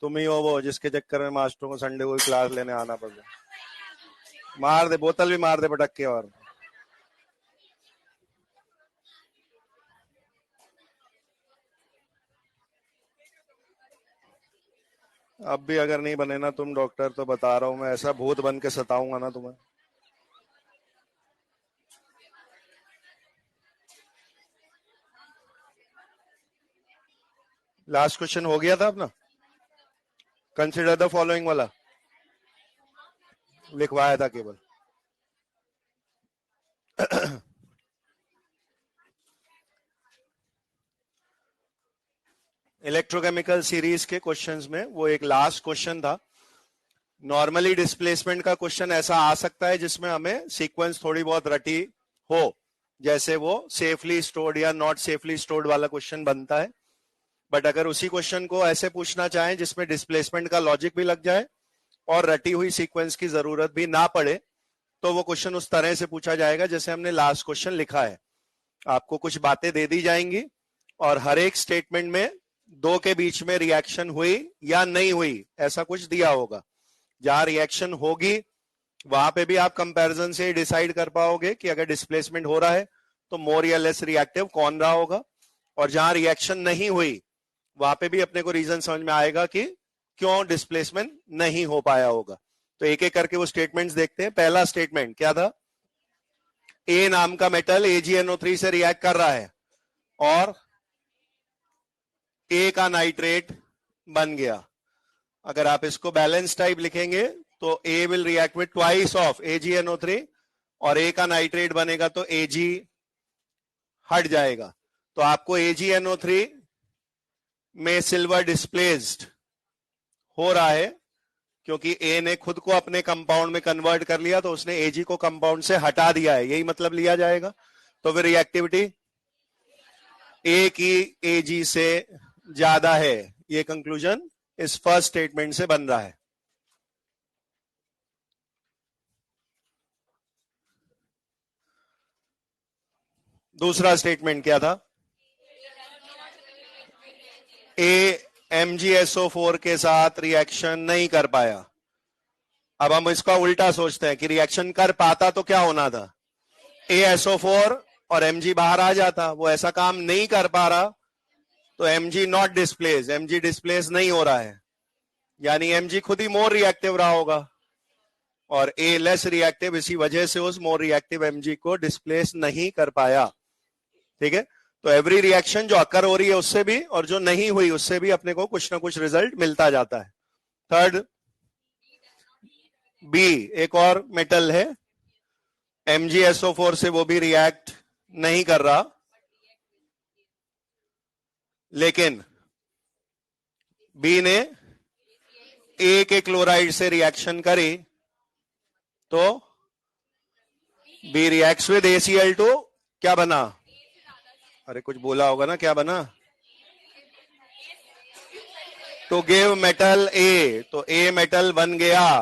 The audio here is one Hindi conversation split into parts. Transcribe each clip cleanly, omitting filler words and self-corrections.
तुम ही हो वो जिसके चक्कर में मास्टरों को संडे को क्लास लेने आना पड़ रहा। मार दे, बोतल भी मार दे पटक के। और अब भी अगर नहीं बने ना तुम डॉक्टर, तो बता रहा हूं मैं, ऐसा भूत बन के सताऊंगा ना तुम्हें। लास्ट क्वेश्चन हो गया था अपना। कंसिडर द फॉलोइंग वाला लिखवाया था केवल। इलेक्ट्रोकेमिकल सीरीज के क्वेश्चंस में वो एक लास्ट क्वेश्चन था। नॉर्मली डिस्प्लेसमेंट का क्वेश्चन ऐसा आ सकता है जिसमें हमें सीक्वेंस थोड़ी बहुत रटी हो, जैसे वो सेफली स्टोर्ड या नॉट सेफली स्टोर्ड वाला क्वेश्चन बनता है। बट अगर उसी क्वेश्चन को ऐसे पूछना चाहें जिसमें डिस्प्लेसमेंट का लॉजिक भी लग जाए और रटी हुई सीक्वेंस की जरूरत भी ना पड़े, तो वो क्वेश्चन उस तरह से पूछा जाएगा जैसे हमने लास्ट क्वेश्चन लिखा है। आपको कुछ बातें दे दी जाएंगी और हर एक स्टेटमेंट में दो के बीच में रिएक्शन हुई या नहीं हुई ऐसा कुछ दिया होगा। जहां रिएक्शन होगी वहां पे भी आप कंपैरिजन से डिसाइड कर पाओगे कि अगर डिस्प्लेसमेंट हो रहा है तो मोर या लेस रिएक्टिव कौन रहा होगा। और जहां रिएक्शन नहीं हुई वहां पे भी अपने को रीजन समझ में आएगा कि क्यों डिस्प्लेसमेंट नहीं हो पाया होगा। तो एक एक करके वो स्टेटमेंट्स देखते हैं। पहला स्टेटमेंट क्या था? ए नाम का मेटल AgNO3 से रिएक्ट कर रहा है और ए का नाइट्रेट बन गया। अगर आप इसको बैलेंस टाइप लिखेंगे तो A will react with twice of AgNO3 और ए का नाइट्रेट बनेगा तो Ag हट जाएगा। तो आपको AgNO3 में सिल्वर डिस्प्लेस्ड हो रहा है क्योंकि ए ने खुद को अपने कंपाउंड में कन्वर्ट कर लिया, तो उसने Ag को कंपाउंड से हटा दिया है, यही मतलब लिया जाएगा। तो फिर रिएक्टिविटी ए की Ag से ज्यादा है, ये कंक्लूजन इस फर्स्ट स्टेटमेंट से बन रहा है। दूसरा स्टेटमेंट क्या था? ए MgSO4 के साथ रिएक्शन नहीं कर पाया। अब हम इसका उल्टा सोचते हैं कि रिएक्शन कर पाता तो क्या होना था? ASO4 और Mg बाहर आ जाता। वो ऐसा काम नहीं कर पा रहा तो Mg not displace, Mg displace नहीं हो रहा है, यानी Mg खुद ही मोर रिएक्टिव रहा होगा और A लेस रिएक्टिव, इसी वजह से उस मोर रिएक्टिव Mg को डिस्प्लेस नहीं कर पाया। ठीक है, तो एवरी रिएक्शन जो अकर हो रही है उससे भी और जो नहीं हुई उससे भी अपने को कुछ ना कुछ रिजल्ट मिलता जाता है। थर्ड, बी एक और मेटल है MgSO4 से, वो भी रिएक्ट नहीं कर रहा, लेकिन बी ने ए के क्लोराइड से रिएक्शन करी तो बी रिएक्ट्स विद ACl2, क्या बना? अरे कुछ बोला होगा ना, क्या बना? तो गिव मेटल ए, तो ए मेटल बन गया।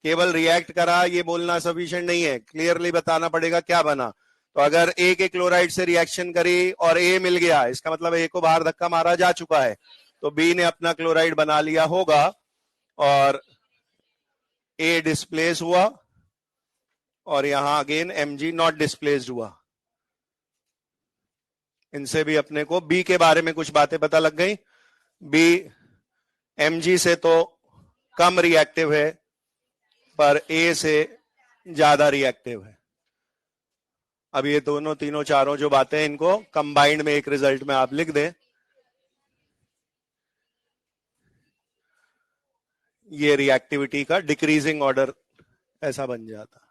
केवल रिएक्ट करा ये बोलना सफिशिएंट नहीं है, क्लियरली बताना पड़ेगा क्या बना। तो अगर ए के क्लोराइड से रिएक्शन करी और ए मिल गया, इसका मतलब ए को बाहर धक्का मारा जा चुका है, तो बी ने अपना क्लोराइड बना लिया होगा और ए डिस्प्लेस हुआ और यहां अगेन Mg नॉट डिस्प्लेस्ड हुआ। इनसे भी अपने को बी के बारे में कुछ बातें पता लग गई। बी Mg से तो कम रिएक्टिव है पर ए से ज्यादा रिएक्टिव है। अब ये दोनों तीनों चारों जो बातें हैं इनको कंबाइंड में एक रिजल्ट में आप लिख दें, ये रिएक्टिविटी का डिक्रीजिंग ऑर्डर ऐसा बन जाता।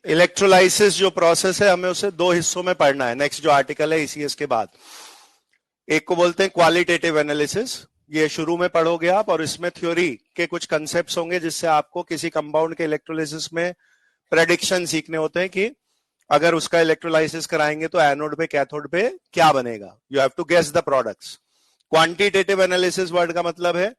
इलेक्ट्रोलाइसिस जो प्रोसेस है हमें उसे दो हिस्सों में पढ़ना है, नेक्स्ट जो आर्टिकल है ईसीएस के बाद। एक को बोलते हैं क्वालिटेटिव एनालिसिस, ये शुरू में पढ़ोगे आप, और इसमें थ्योरी के कुछ कंसेप्ट्स होंगे जिससे आपको किसी कंपाउंड के इलेक्ट्रोलाइसिस में प्रेडिक्शन सीखने होते हैं कि अगर उसका इलेक्ट्रोलाइसिस कराएंगे तो एनोड पे कैथोड पे क्या बनेगा। You have to guess the products. Quantitative analysis word का मतलब है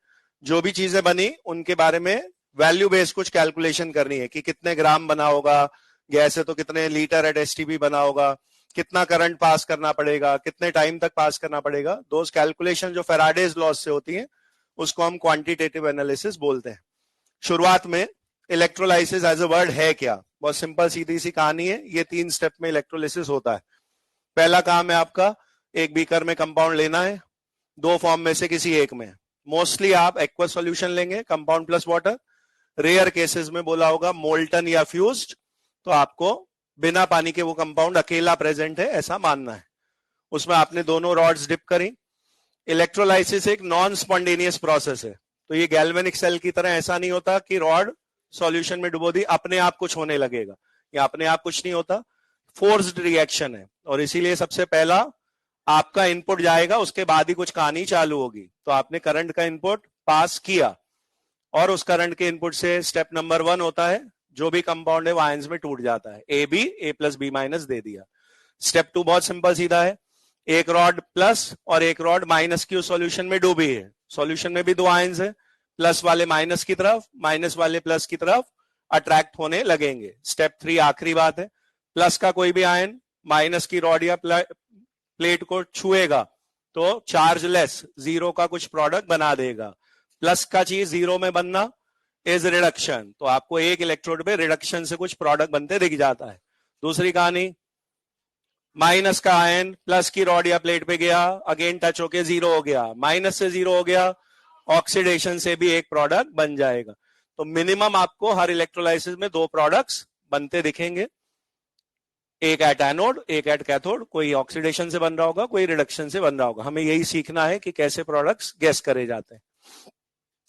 जो भी चीजें बनी उनके बारे में वैल्यू बेस्ड कुछ कैलकुलेशन करनी है कि कितने ग्राम बना होगा, गैस है तो कितने लीटर एट एसटीपी बना होगा, कितना करंट पास करना पड़ेगा, कितने टाइम तक पास करना पड़ेगा। दोस कैलकुलेशन जो फैराडेज लॉज से होती हैं उसको हम क्वांटिटेटिव एनालिसिस बोलते हैं। शुरुआत में इलेक्ट्रोलाइसिस एज अ वर्ड है क्या, बहुत सिंपल सीधी सी कहानी है। ये 3 स्टेप में इलेक्ट्रोलाइसिस होता है। पहला काम है आपका एक बीकर में कंपाउंड लेना है, 2 फॉर्म में से किसी एक में। मोस्टली आप एक्वा सॉल्यूशन लेंगे, compound plus water. Rare cases में बोला होगा मोल्टन या फ्यूज्ड, तो आपको बिना पानी के वो कंपाउंड अकेला प्रेजेंट है ऐसा मानना है। उसमें आपने दोनों रॉड्स डिप करी। इलेक्ट्रोलाइसिस एक नॉन स्पॉन्टेनियस प्रोसेस है, तो ये गैल्वेनिक सेल की तरह ऐसा नहीं होता कि रॉड सॉल्यूशन में डुबो दी अपने आप कुछ होने लगेगा, या अपने आप कुछ नहीं होता, फोर्स्ड रिएक्शन है। और इसीलिए सबसे पहला आपका इनपुट जाएगा, उसके बाद ही कुछ कहानी चालू होगी। तो आपने करंट का इनपुट पास किया और उस करंट के इनपुट से स्टेप नंबर 1 होता है जो भी कंपाउंड है वो आयंस में टूट जाता है। A B, A plus B minus दे दिया। स्टेप 2 बहुत सिंपल सीधा है, एक रॉड प्लस और एक रॉड माइनस की सॉल्यूशन में डूबी है। सॉल्यूशन में भी 2 आयंस है, प्लस वाले माइनस की तरफ, माइनस वाले प्लस की तरफ अट्रैक्ट होने लगेंगे। स्टेप 3 आखिरी बात है, प्लस का कोई भी आयन माइनस की रॉड या प्लेट को छुएगा तो चार्जलेस जीरो का कुछ प्रोडक्ट बना देगा। प्लस का चीज जीरो में बनना इज रिडक्शन, तो आपको एक इलेक्ट्रोड पे रिडक्शन से कुछ प्रोडक्ट बनते दिख जाता है। दूसरी कहानी, माइनस का आयन प्लस की रॉड या प्लेट पे गया, अगेन टच होके जीरो हो गया, माइनस से जीरो हो गया, ऑक्सीडेशन से भी एक प्रोडक्ट बन जाएगा। तो मिनिमम आपको हर इलेक्ट्रोलाइसिस में 2 प्रोडक्ट्स बनते दिखेंगे, एक एट एनोड एक एट कैथोड। कोई ऑक्सीडेशन से बन रहा होगा, कोई रिडक्शन से बन रहा होगा। हमें यही सीखना है कि कैसे प्रोडक्ट्स गैस करे जाते हैं।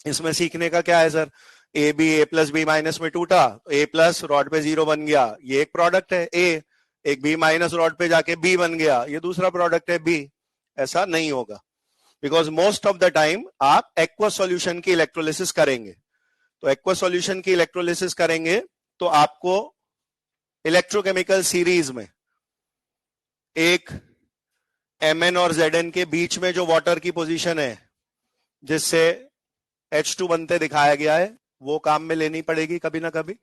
इसमें सीखने का क्या है sir, A B A plus B minus में टूटा, ए प्लस रॉड पे 0 बन गया, ये एक प्रोडक्ट है ए। एक बी माइनस रॉड पे जाके बी बन गया, ये दूसरा प्रोडक्ट है बी। ऐसा नहीं होगा, because most of the time आप एक्वा सॉल्यूशन की इलेक्ट्रोलिसिस करेंगे। तो एक्वा सॉल्यूशन की इलेक्ट्रोलिसिस करेंगे तो आपको इलेक्ट्रोकेमिकल सीरीज में एक Mn और Zn के बीच में जो वाटर की पोजीशन है जिससे H2 बनते दिखाया गया है, वो काम में लेनी पड़ेगी कभी ना कभी।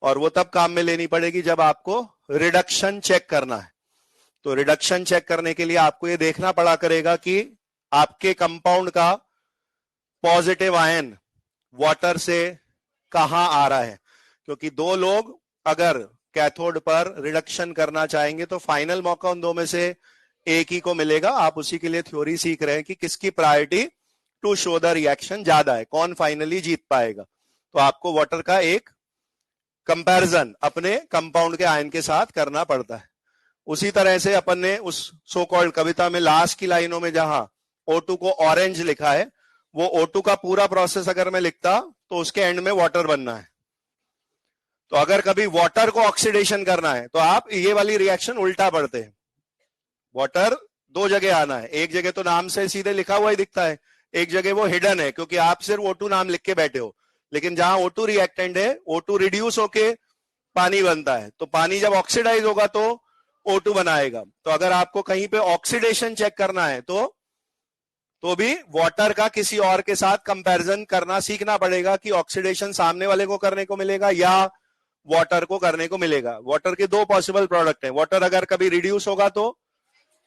और वो तब काम में लेनी पड़ेगी जब आपको रिडक्शन चेक करना है। तो रिडक्शन चेक करने के लिए आपको ये देखना पड़ा करेगा कि आपके कंपाउंड का पॉजिटिव आयन वाटर से कहां आ रहा है, क्योंकि 2 लोग अगर कैथोड पर रिडक्शन करना चाहेंगे तो फाइनल मौका उन 2 में से एक ही को मिलेगा। आप उसी के लिए थ्योरी सीख रहे हैं कि किसकी priority to show the reaction ज्यादा है, कौन फाइनली जीत पाएगा। तो आपको वाटर का एक कंपैरिजन अपने कंपाउंड के आयन के साथ करना पड़ता है। उसी तरह से अपन ने उस सो कॉल्ड कविता में लास्ट की लाइनों में जहां O2 को ऑरेंज लिखा है, वो O2 का पूरा प्रोसेस अगर मैं लिखता तो उसके एंड में वाटर बनना है। तो अगर कभी वाटर को ऑक्सीडेशन करना है तो आप ये वाली रिएक्शन उल्टा पढ़ते हैं। वाटर 2 जगह आना है, एक जगह तो नाम से सीधे लिखा हुआ ही दिखता है, एक जगह वो हिडन है क्योंकि आप सिर्फ O2 नाम लिख के बैठे हो। लेकिन जहां O2 रिएक्टेंट है, O2 रिड्यूस होके पानी बनता है, तो पानी जब ऑक्सीडाइज होगा तो O2 बनाएगा। तो अगर आपको कहीं पे ऑक्सीडेशन चेक करना है तो भी वाटर का किसी और के साथ कंपैरिजन करना सीखना पड़ेगा कि ऑक्सीडेशन सामने वाले को करने को मिलेगा या वाटर को करने को मिलेगा। वाटर के 2 पॉसिबल प्रोडक्ट हैं। वाटर अगर कभी रिड्यूस होगा तो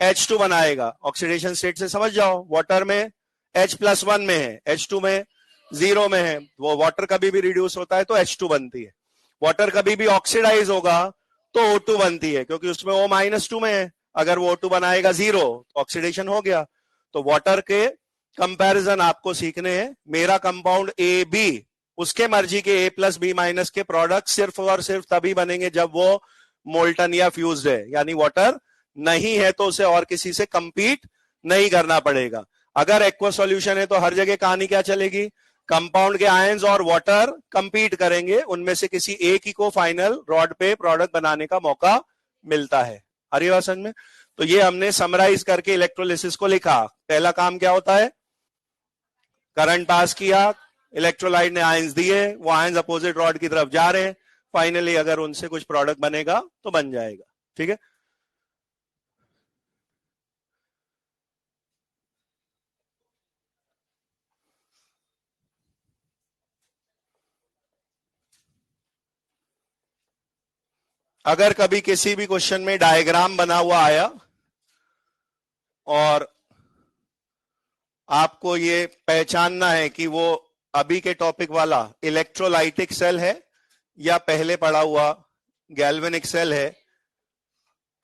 H2 बनाएगा, ऑक्सीडेशन स्टेट से समझ जाओ। वाटर में H+1 में है, H2 में 0 में है, वो वाटर कभी भी रिड्यूस होता है तो H2 बनती है। वाटर कभी भी ऑक्सीडाइज होगा तो O2 बनती है, क्योंकि उसमें O-2 में है। अगर वो O2 बनाएगा 0 तो ऑक्सीडेशन हो गया। तो वाटर के कंपैरिजन आपको सीखने हैं। मेरा कंपाउंड ए बी, उसके मर्जी के ए प्लस बी माइनस के प्रोडक्ट सिर्फ और सिर्फ तभी बनेंगे जब वो मोल्टन या फ्यूज्ड है, यानी वाटर नहीं है तो उसे और किसी से कंपीट नहीं करना पड़ेगा। अगर एक्वा सॉल्यूशन है तो हर जगह कहानी क्या चलेगी, कंपाउंड के आयंस और वाटर कंपीट करेंगे, उनमें से किसी एक ही को फाइनल रॉड पे प्रोडक्ट बनाने का मौका मिलता है। हरी बात समझ में? तो ये हमने समराइज करके इलेक्ट्रोलिसिस को लिखा। पहला काम क्या होता है, करंट पास किया, इलेक्ट्रोलाइट ने आयंस दिए, वो आयंस अपोजिट रॉड की तरफ जा रहे हैं, फाइनली अगर उनसे कुछ प्रोडक्ट बनेगा तो बन जाएगा। ठीक है, अगर कभी किसी भी क्वेश्चन में डायग्राम बना हुआ आया और आपको ये पहचानना है कि वो अभी के टॉपिक वाला इलेक्ट्रोलाइटिक सेल है या पहले पढ़ा हुआ गैल्वेनिक सेल है,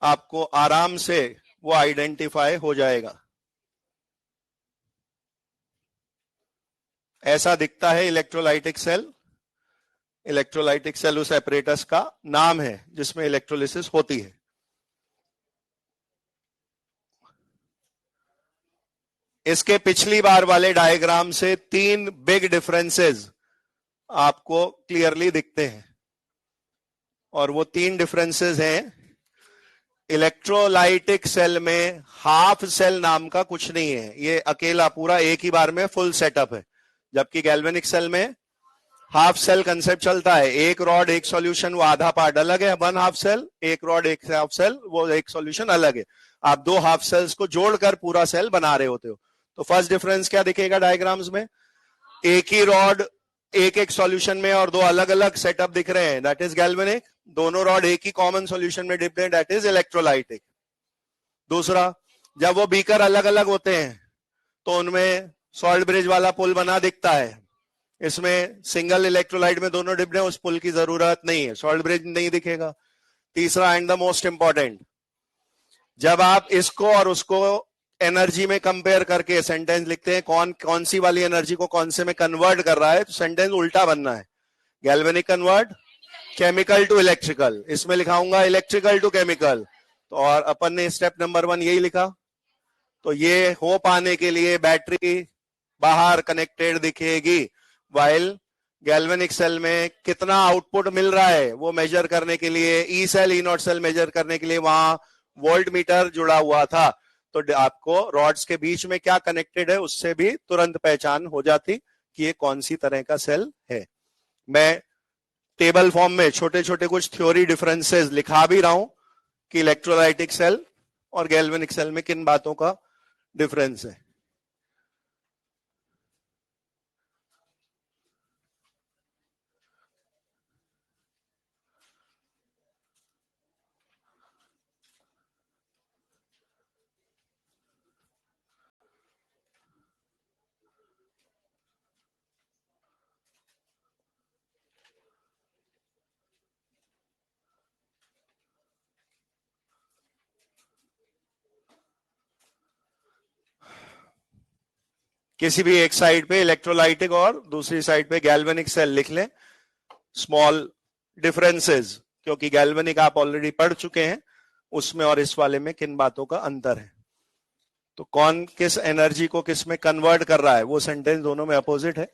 आपको आराम से वो आइडेंटिफाई हो जाएगा। ऐसा दिखता है इलेक्ट्रोलाइटिक सेल। इलेक्ट्रोलाइटिक सेल उस एपरेटस का नाम है जिसमें इलेक्ट्रोलिसिस होती है। इसके पिछली बार वाले डायग्राम से 3 बिग डिफरेंसेस आपको क्लियरली दिखते हैं, और वो 3 डिफरेंसेस हैं, इलेक्ट्रोलाइटिक सेल में हाफ सेल नाम का कुछ नहीं है, ये अकेला पूरा एक ही बार में फुल सेटअप है, जबकि गैल्वेनिक सेल में हाफ सेल कंसेप्ट चलता है। एक रॉड एक सॉल्यूशन, वो आधा पार्ट अलग है, 1 हाफ सेल, एक रॉड एक हाफ सेल, वो एक सॉल्यूशन अलग है। आप 2 हाफ सेल्स को जोड़कर पूरा सेल बना रहे होते हो। तो फर्स्ट डिफरेंस क्या दिखेगा डायग्राम्स में, एक ही रॉड एक एक सॉल्यूशन में और 2 अलग अलग सेटअप दिख रहे हैं, दैट इज गैल्वेनिक। दोनों रॉड एक ही कॉमन सॉल्यूशन में डिप्ड है, दैट इज इलेक्ट्रोलाइटिक। दूसरा, जब वो बीकर अलग अलग होते हैं तो उनमें सॉल्ट ब्रिज वाला पुल बना दिखता है, इसमें सिंगल इलेक्ट्रोलाइट में दोनों डिब्बे, उस पुल की जरूरत नहीं है, सॉल्ट ब्रिज नहीं दिखेगा। तीसरा एंड द मोस्ट इंपॉर्टेंट, जब आप इसको और उसको एनर्जी में कंपेयर करके सेंटेंस लिखते हैं, कौन सी वाली एनर्जी को कौन से में कन्वर्ट कर रहा है, तो सेंटेंस उल्टा बनना है। Galvanic convert chemical to electrical, इसमें लिखाऊंगा इलेक्ट्रिकल टू केमिकल। तो और अपन ने स्टेप नंबर 1 यही लिखा। तो ये हो पाने के लिए बैटरी बाहर कनेक्टेड दिखेगी, वाइल गैल्वेनिक सेल में कितना आउटपुट मिल रहा है वो मेजर करने के लिए, E cell E naught cell measure करने के लिए वहां वोल्ट मीटर जुड़ा हुआ था। तो आपको रॉड्स के बीच में क्या कनेक्टेड है उससे भी तुरंत पहचान हो जाती कि ये कौन सी तरह का सेल है। मैं टेबल फॉर्म में छोटे छोटे कुछ थ्योरी डिफरेंसेस लिखा भी रहा हूं कि इलेक्ट्रोलाइटिक सेल और गैल्वेनिक सेल में किन बातों का डिफरेंस है। किसी भी एक साइड पे इलेक्ट्रोलाइटिक और दूसरी साइड पे गैल्वेनिक सेल लिख लें, स्मॉल डिफरेंसेस, क्योंकि गैल्वेनिक आप ऑलरेडी पढ़ चुके हैं, उसमें और इस वाले में किन बातों का अंतर है। तो कौन किस एनर्जी को किस में कन्वर्ट कर रहा है, वो सेंटेंस दोनों में अपोजिट है।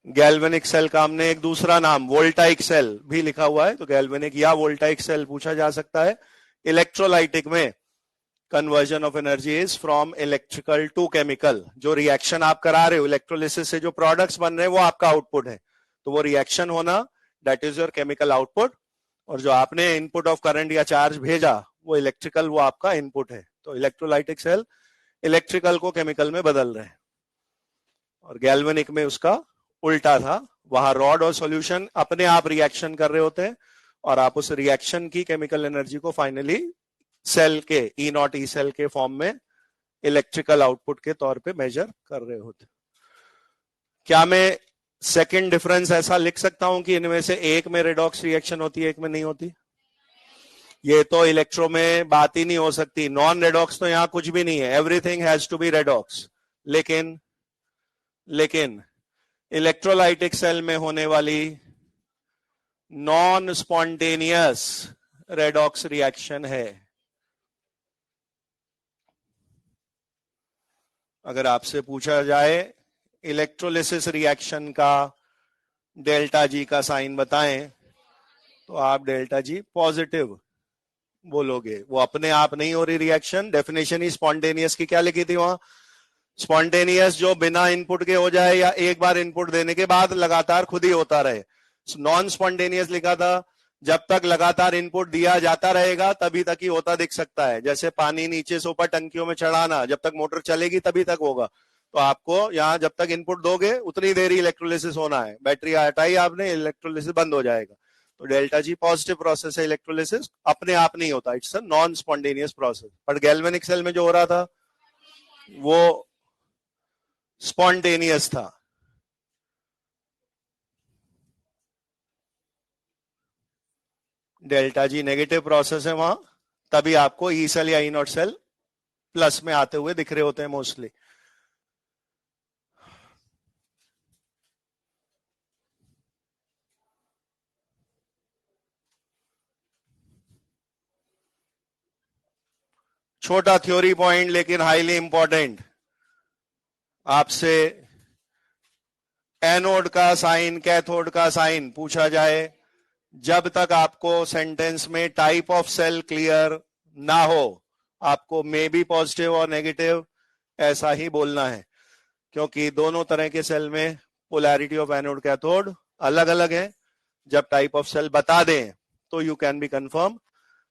गैल्वेनिक सेल का हमने एक दूसरा नाम वोल्टाइक सेल भी लिखा हुआ है, तो गैल्वेनिक या वोल्टाइक सेल पूछा जा सकता है। इलेक्ट्रोलाइटिक में conversion of energy is from electrical to chemical, जो रिएक्शन आप करा रहे हो इलेक्ट्रोलिसिस से जो प्रोडक्ट्स बन रहे हैं वो आपका आउटपुट है, तो वो रिएक्शन होना that is your chemical output, और जो आपने इनपुट ऑफ करंट या चार्ज भेजा वो इलेक्ट्रिकल, वो आपका इनपुट है। तो इलेक्ट्रोलाइटिक सेल इलेक्ट्रिकल को केमिकल में बदल रहे हैं, और गैल्वेनिक में उसका उल्टा था, वहां रॉड और सॉल्यूशन अपने आप रिएक्शन कर रहे होते हैं और आप उस रिएक्शन की केमिकल एनर्जी को फाइनली सेल के ई नॉट ई सेल के फॉर्म में इलेक्ट्रिकल आउटपुट के तौर पे मेजर कर रहे होते। क्या मैं सेकंड डिफरेंस ऐसा लिख सकता हूं कि इनमें से एक में रेडॉक्स रिएक्शन होती है एक में नहीं होती? ये तो इलेक्ट्रो में बात ही नहीं हो सकती, नॉन रेडॉक्स तो यहां कुछ भी नहीं है, everything has to be redox. लेकिन इलेक्ट्रोलाइटिक सेल में होने वाली नॉन स्पॉन्टेनियस रेडॉक्स रिएक्शन है। अगर आपसे पूछा जाए इलेक्ट्रोलिसिस रिएक्शन का डेल्टा जी का साइन बताएं, तो आप डेल्टा जी पॉजिटिव बोलोगे। वो अपने आप नहीं हो रही रिएक्शन, डेफिनेशन ही स्पॉन्टेनियस की क्या लिखी थी वहां? स्पॉन्टेनियस जो बिना इनपुट के हो जाए या एक बार इनपुट देने के बाद लगातार खुद ही होता रहे। नॉन स्पॉन्टेनियस लिखा था, जब तक लगातार इनपुट दिया जाता रहेगा तभी तक ही होता दिख सकता है। जैसे पानी नीचे से ऊपर टंकियों में चढ़ाना, जब तक मोटर चलेगी तभी तक होगा। तो आपको यहाँ जब तक इनपुट दोगे उतनी देर ही इलेक्ट्रोलिसिस होना है। बैटरी हटाई आपने, इलेक्ट्रोलिसिस बंद हो जाएगा। तो डेल्टा जी पॉजिटिव प्रोसेस है इलेक्ट्रोलिसिस, अपने आप नहीं होता, it's a non spontaneous process. But galvanic cell में जो हो रहा था वो स्पॉन्टेनियस था। डेल्टा जी नेगेटिव प्रोसेस है वहां, तभी आपको ई सेल या ई नॉट सेल प्लस में आते हुए दिख रहे होते हैं मोस्टली। छोटा थ्योरी पॉइंट लेकिन हाईली इंपॉर्टेंट। आपसे एनोड का साइन, कैथोड का साइन पूछा जाए, जब तक आपको सेंटेंस में टाइप ऑफ सेल क्लियर ना हो, आपको मे बी पॉजिटिव और नेगेटिव ऐसा ही बोलना है, क्योंकि दोनों तरह के सेल में पोलैरिटी ऑफ एनोड कैथोड अलग अलग है। जब टाइप ऑफ सेल बता दें तो you can be confirm.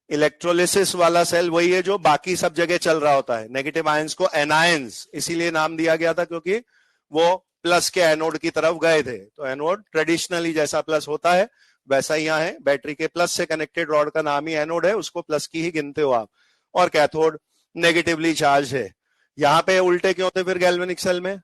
Electrolysis वाला सेल वही है जो बाकी सब जगह चल रहा होता है। नेगेटिव आयंस को एनायंस इसीलिए नाम दिया गया था क्योंकि वो प्लस के एनोड की तरफ गए थे। तो एनोड ट्रेडिशनली जैसा प्लस होता है वैसा ही यहाँ है। बैटरी के प्लस से कनेक्टेड रॉड का नाम ही एनोड है, उसको प्लस की ही गिनते हो आप। और कैथोड नेगेटिवली चार्ज है। यहाँ पे उल्टे क्यों थे फिर गैल्वेनिक सेल में?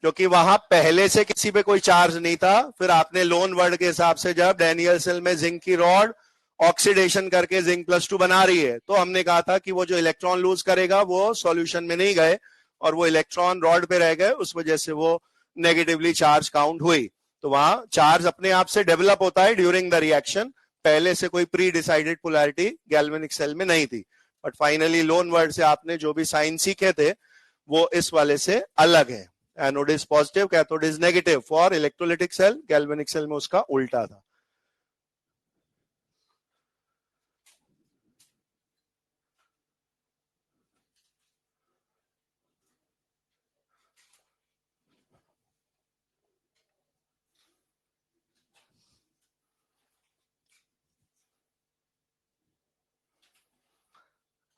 क्योंकि वहां पहले से किसी पे कोई चार्ज नहीं था। फिर आपने लोन वर्ड के हिसाब से जब डैनियल सेल में जिंक की रॉड ऑक्सीडेशन करके जिंक +2 बना रही है, तो हमने कहा था कि वो जो इलेक्ट्रॉन लूज करेगा वो सॉल्यूशन में नहीं गए और वो इलेक्ट्रॉन रॉड पे रह गए, उस वजह से वो नेगेटिवली चार्ज काउंट हुई। तो वहां चार्ज अपने आप से डेवलप होता है ड्यूरिंग द रिएक्शन, पहले से कोई pre decided polarity galvanic cell में नहीं थी। बट फाइनली लोन वर्ड से आपने जो भी साइन सीखे थे वो इस वाले से अलग है। Anode is positive, cathode is negative for electrolytic cell. Galvanic cell में उसका उल्टा था।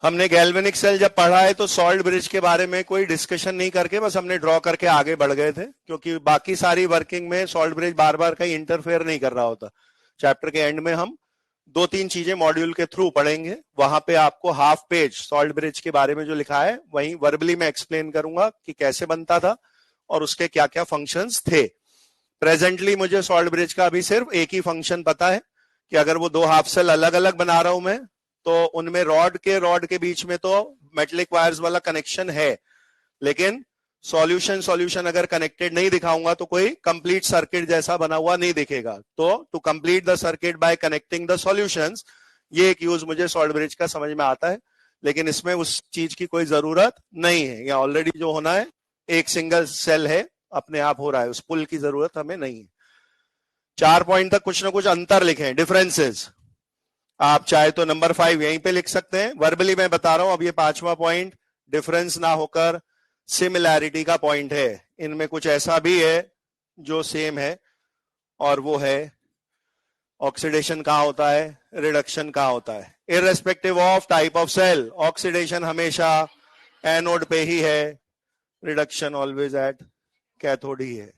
हमने गैल्वेनिक सेल जब पढ़ा है तो सॉल्ट ब्रिज के बारे में कोई डिस्कशन नहीं करके बस हमने ड्रॉ करके आगे बढ़ गए थे, क्योंकि बाकी सारी वर्किंग में सॉल्ट ब्रिज बार बार कहीं इंटरफेयर नहीं कर रहा होता। चैप्टर के एंड में हम 2-3 चीजें मॉड्यूल के थ्रू पढ़ेंगे। वहां पे आपको हाफ पेज सॉल्ट ब्रिज के बारे में जो लिखा है वहीं वर्बली में एक्सप्लेन करूंगा कि कैसे बनता था और उसके क्या क्या फंक्शंस थे। प्रेजेंटली मुझे सॉल्ट ब्रिज का अभी सिर्फ एक ही फंक्शन पता है कि अगर वो 2 हाफ सेल अलग अलग बना रहा हूं मैं, तो उनमें रॉड के बीच में तो मेटलिक वायर्स वाला कनेक्शन है, लेकिन सॉल्यूशन अगर कनेक्टेड नहीं दिखाऊंगा तो कोई कंप्लीट सर्किट जैसा बना हुआ नहीं दिखेगा। तो to complete the circuit by connecting the solutions, ये एक यूज मुझे सॉल्ट ब्रिज का समझ में आता है, लेकिन इसमें उस चीज की कोई जरूरत नहीं है। या ऑलरेडी जो होना है एक सिंगल सेल है, अपने आप हो रहा है, उस पुल की जरूरत हमें नहीं है। 4 पॉइंट तक कुछ ना कुछ अंतर लिखे, डिफरेंसेस। आप चाहे तो नंबर 5 यहीं पे लिख सकते हैं, वर्बली मैं बता रहा हूं। अब ये 5वां पॉइंट डिफरेंस ना होकर सिमिलैरिटी का पॉइंट है। इनमें कुछ ऐसा भी है जो सेम है, और वो है ऑक्सीडेशन कहां होता है, रिडक्शन कहां होता है। Irrespective of type of cell, oxidation हमेशा एनोड पे ही है, रिडक्शन ऑलवेज एट कैथोड ही है।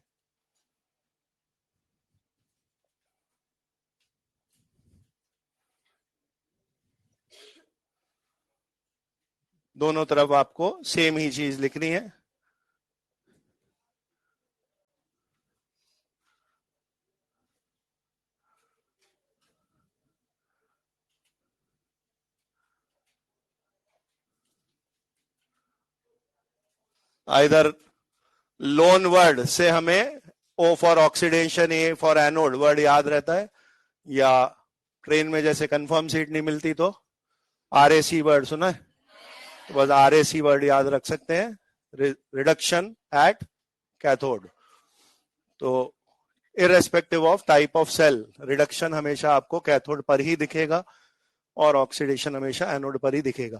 दोनों तरफ आपको सेम ही चीज लिखनी है। आइदर लोन वर्ड से हमें O for oxidation, A for anode word याद रहता है, या ट्रेन में जैसे कंफर्म सीट नहीं मिलती तो RAC वर्ड सुना है, तो बस RAC वर्ड याद रख सकते हैं, रिडक्शन एट कैथोड। तो irrespective of type of cell, reduction हमेशा आपको कैथोड पर ही दिखेगा और ऑक्सीडेशन हमेशा एनोड पर ही दिखेगा।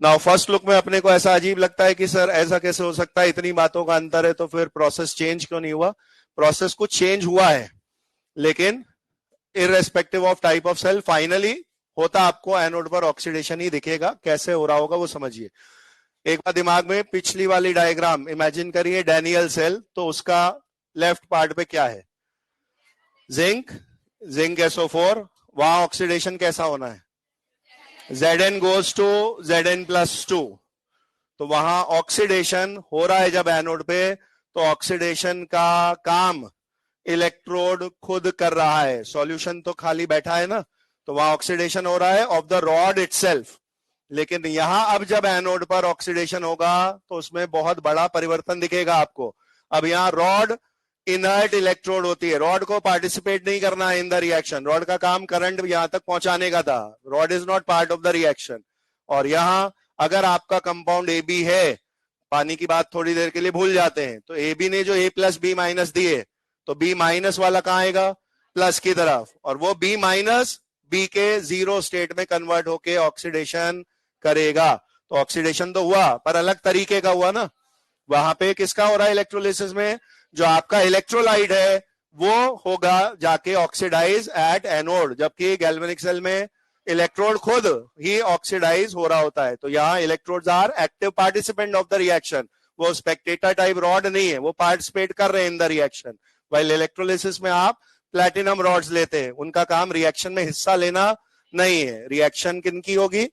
नाउ फर्स्ट लुक में अपने को ऐसा अजीब लगता है कि सर ऐसा कैसे हो सकता है, इतनी बातों का अंतर है तो फिर प्रोसेस चेंज क्यों नहीं हुआ? प्रोसेस कुछ चेंज हुआ है, लेकिन irrespective of type of cell finally होता आपको एनोड पर ऑक्सीडेशन ही दिखेगा। कैसे हो रहा होगा वो समझिए। एक बार दिमाग में पिछली वाली डायग्राम इमेजिन करिए, डैनियल सेल, तो उसका लेफ्ट पार्ट पे क्या है? जिंक, जिंक SO4, वहां ऑक्सीडेशन कैसा होना है? Zn goes to Zn+2, तो वहां ऑक्सीडेशन हो रहा है जब एनोड पे, तो ऑक्सीडेशन का काम इलेक्ट्रोड खुद कर रहा है, सॉल्यूशन तो खाली बैठा है ना, तो वहां ऑक्सीडेशन हो रहा है ऑफ द रॉड इटसेल्फ। लेकिन यहां अब जब एनोड पर ऑक्सीडेशन होगा तो उसमें बहुत बड़ा परिवर्तन दिखेगा आपको। अब यहां रॉड इनर्ट इलेक्ट्रोड होती है, रॉड को पार्टिसिपेट नहीं करना है इन द रिएक्शन, रॉड का काम करंट यहां तक पहुंचाने का था, rod is not part of the reaction. और यहां अगर आपका कंपाउंड AB है, पानी की बात थोड़ी देर के लिए भूल जाते हैं, तो AB ने जो A+B- दिए, तो B- वाला कहां आएगा? प्लस की तरफ, और वो B- B के जीरो स्टेट में कन्वर्ट होके ऑक्सीडेशन करेगा। तो ऑक्सीडेशन तो हुआ पर अलग तरीके का हुआ ना। वहां पे किसका हो रहा है इलेक्ट्रोलिसिस में? जो आपका इलेक्ट्रोलाइट है वो होगा जाके ऑक्सीडाइज एट एनोड, जबकि गैल्वेनिक सेल में इलेक्ट्रोड खुद ही ऑक्सीडाइज हो रहा होता है। तो यहाँ electrodes are active participant of the reaction, वो स्पेक्टेटर टाइप रॉड नहीं है, वो पार्टिसिपेट कर रहे हैं in the reaction. While electrolysis में आप प्लैटिनम रॉड्स लेते हैं, उनका काम रिएक्शन में हिस्सा लेना नहीं है। रिएक्शन किनकी होगी?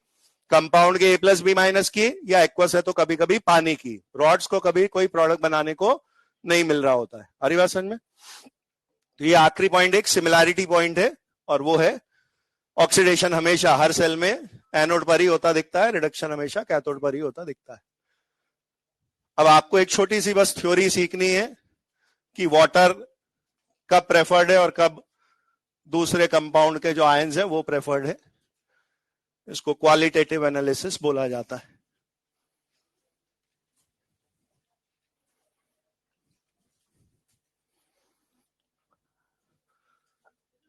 कंपाउंड के A+B- की, या एक्वस है तो कभी कभी पानी की। रॉड्स को कभी कोई प्रोडक्ट बनाने को नहीं मिल रहा होता है। अरे बात समझ में? तो ये आखिरी पॉइंट एक सिमिलैरिटी पॉइंट है, और वो है ऑक्सीडेशन हमेशा हर सेल में एनोड पर ही होता दिखता है, रिडक्शन हमेशा कैथोड पर ही होता दिखता है। अब आपको एक छोटी सी बस थ्योरी सीखनी है कि वाटर कब प्रेफर्ड है और कब दूसरे कंपाउंड के जो आयंस है वो प्रेफर्ड है। इसको क्वालिटेटिव एनालिसिस बोला जाता है।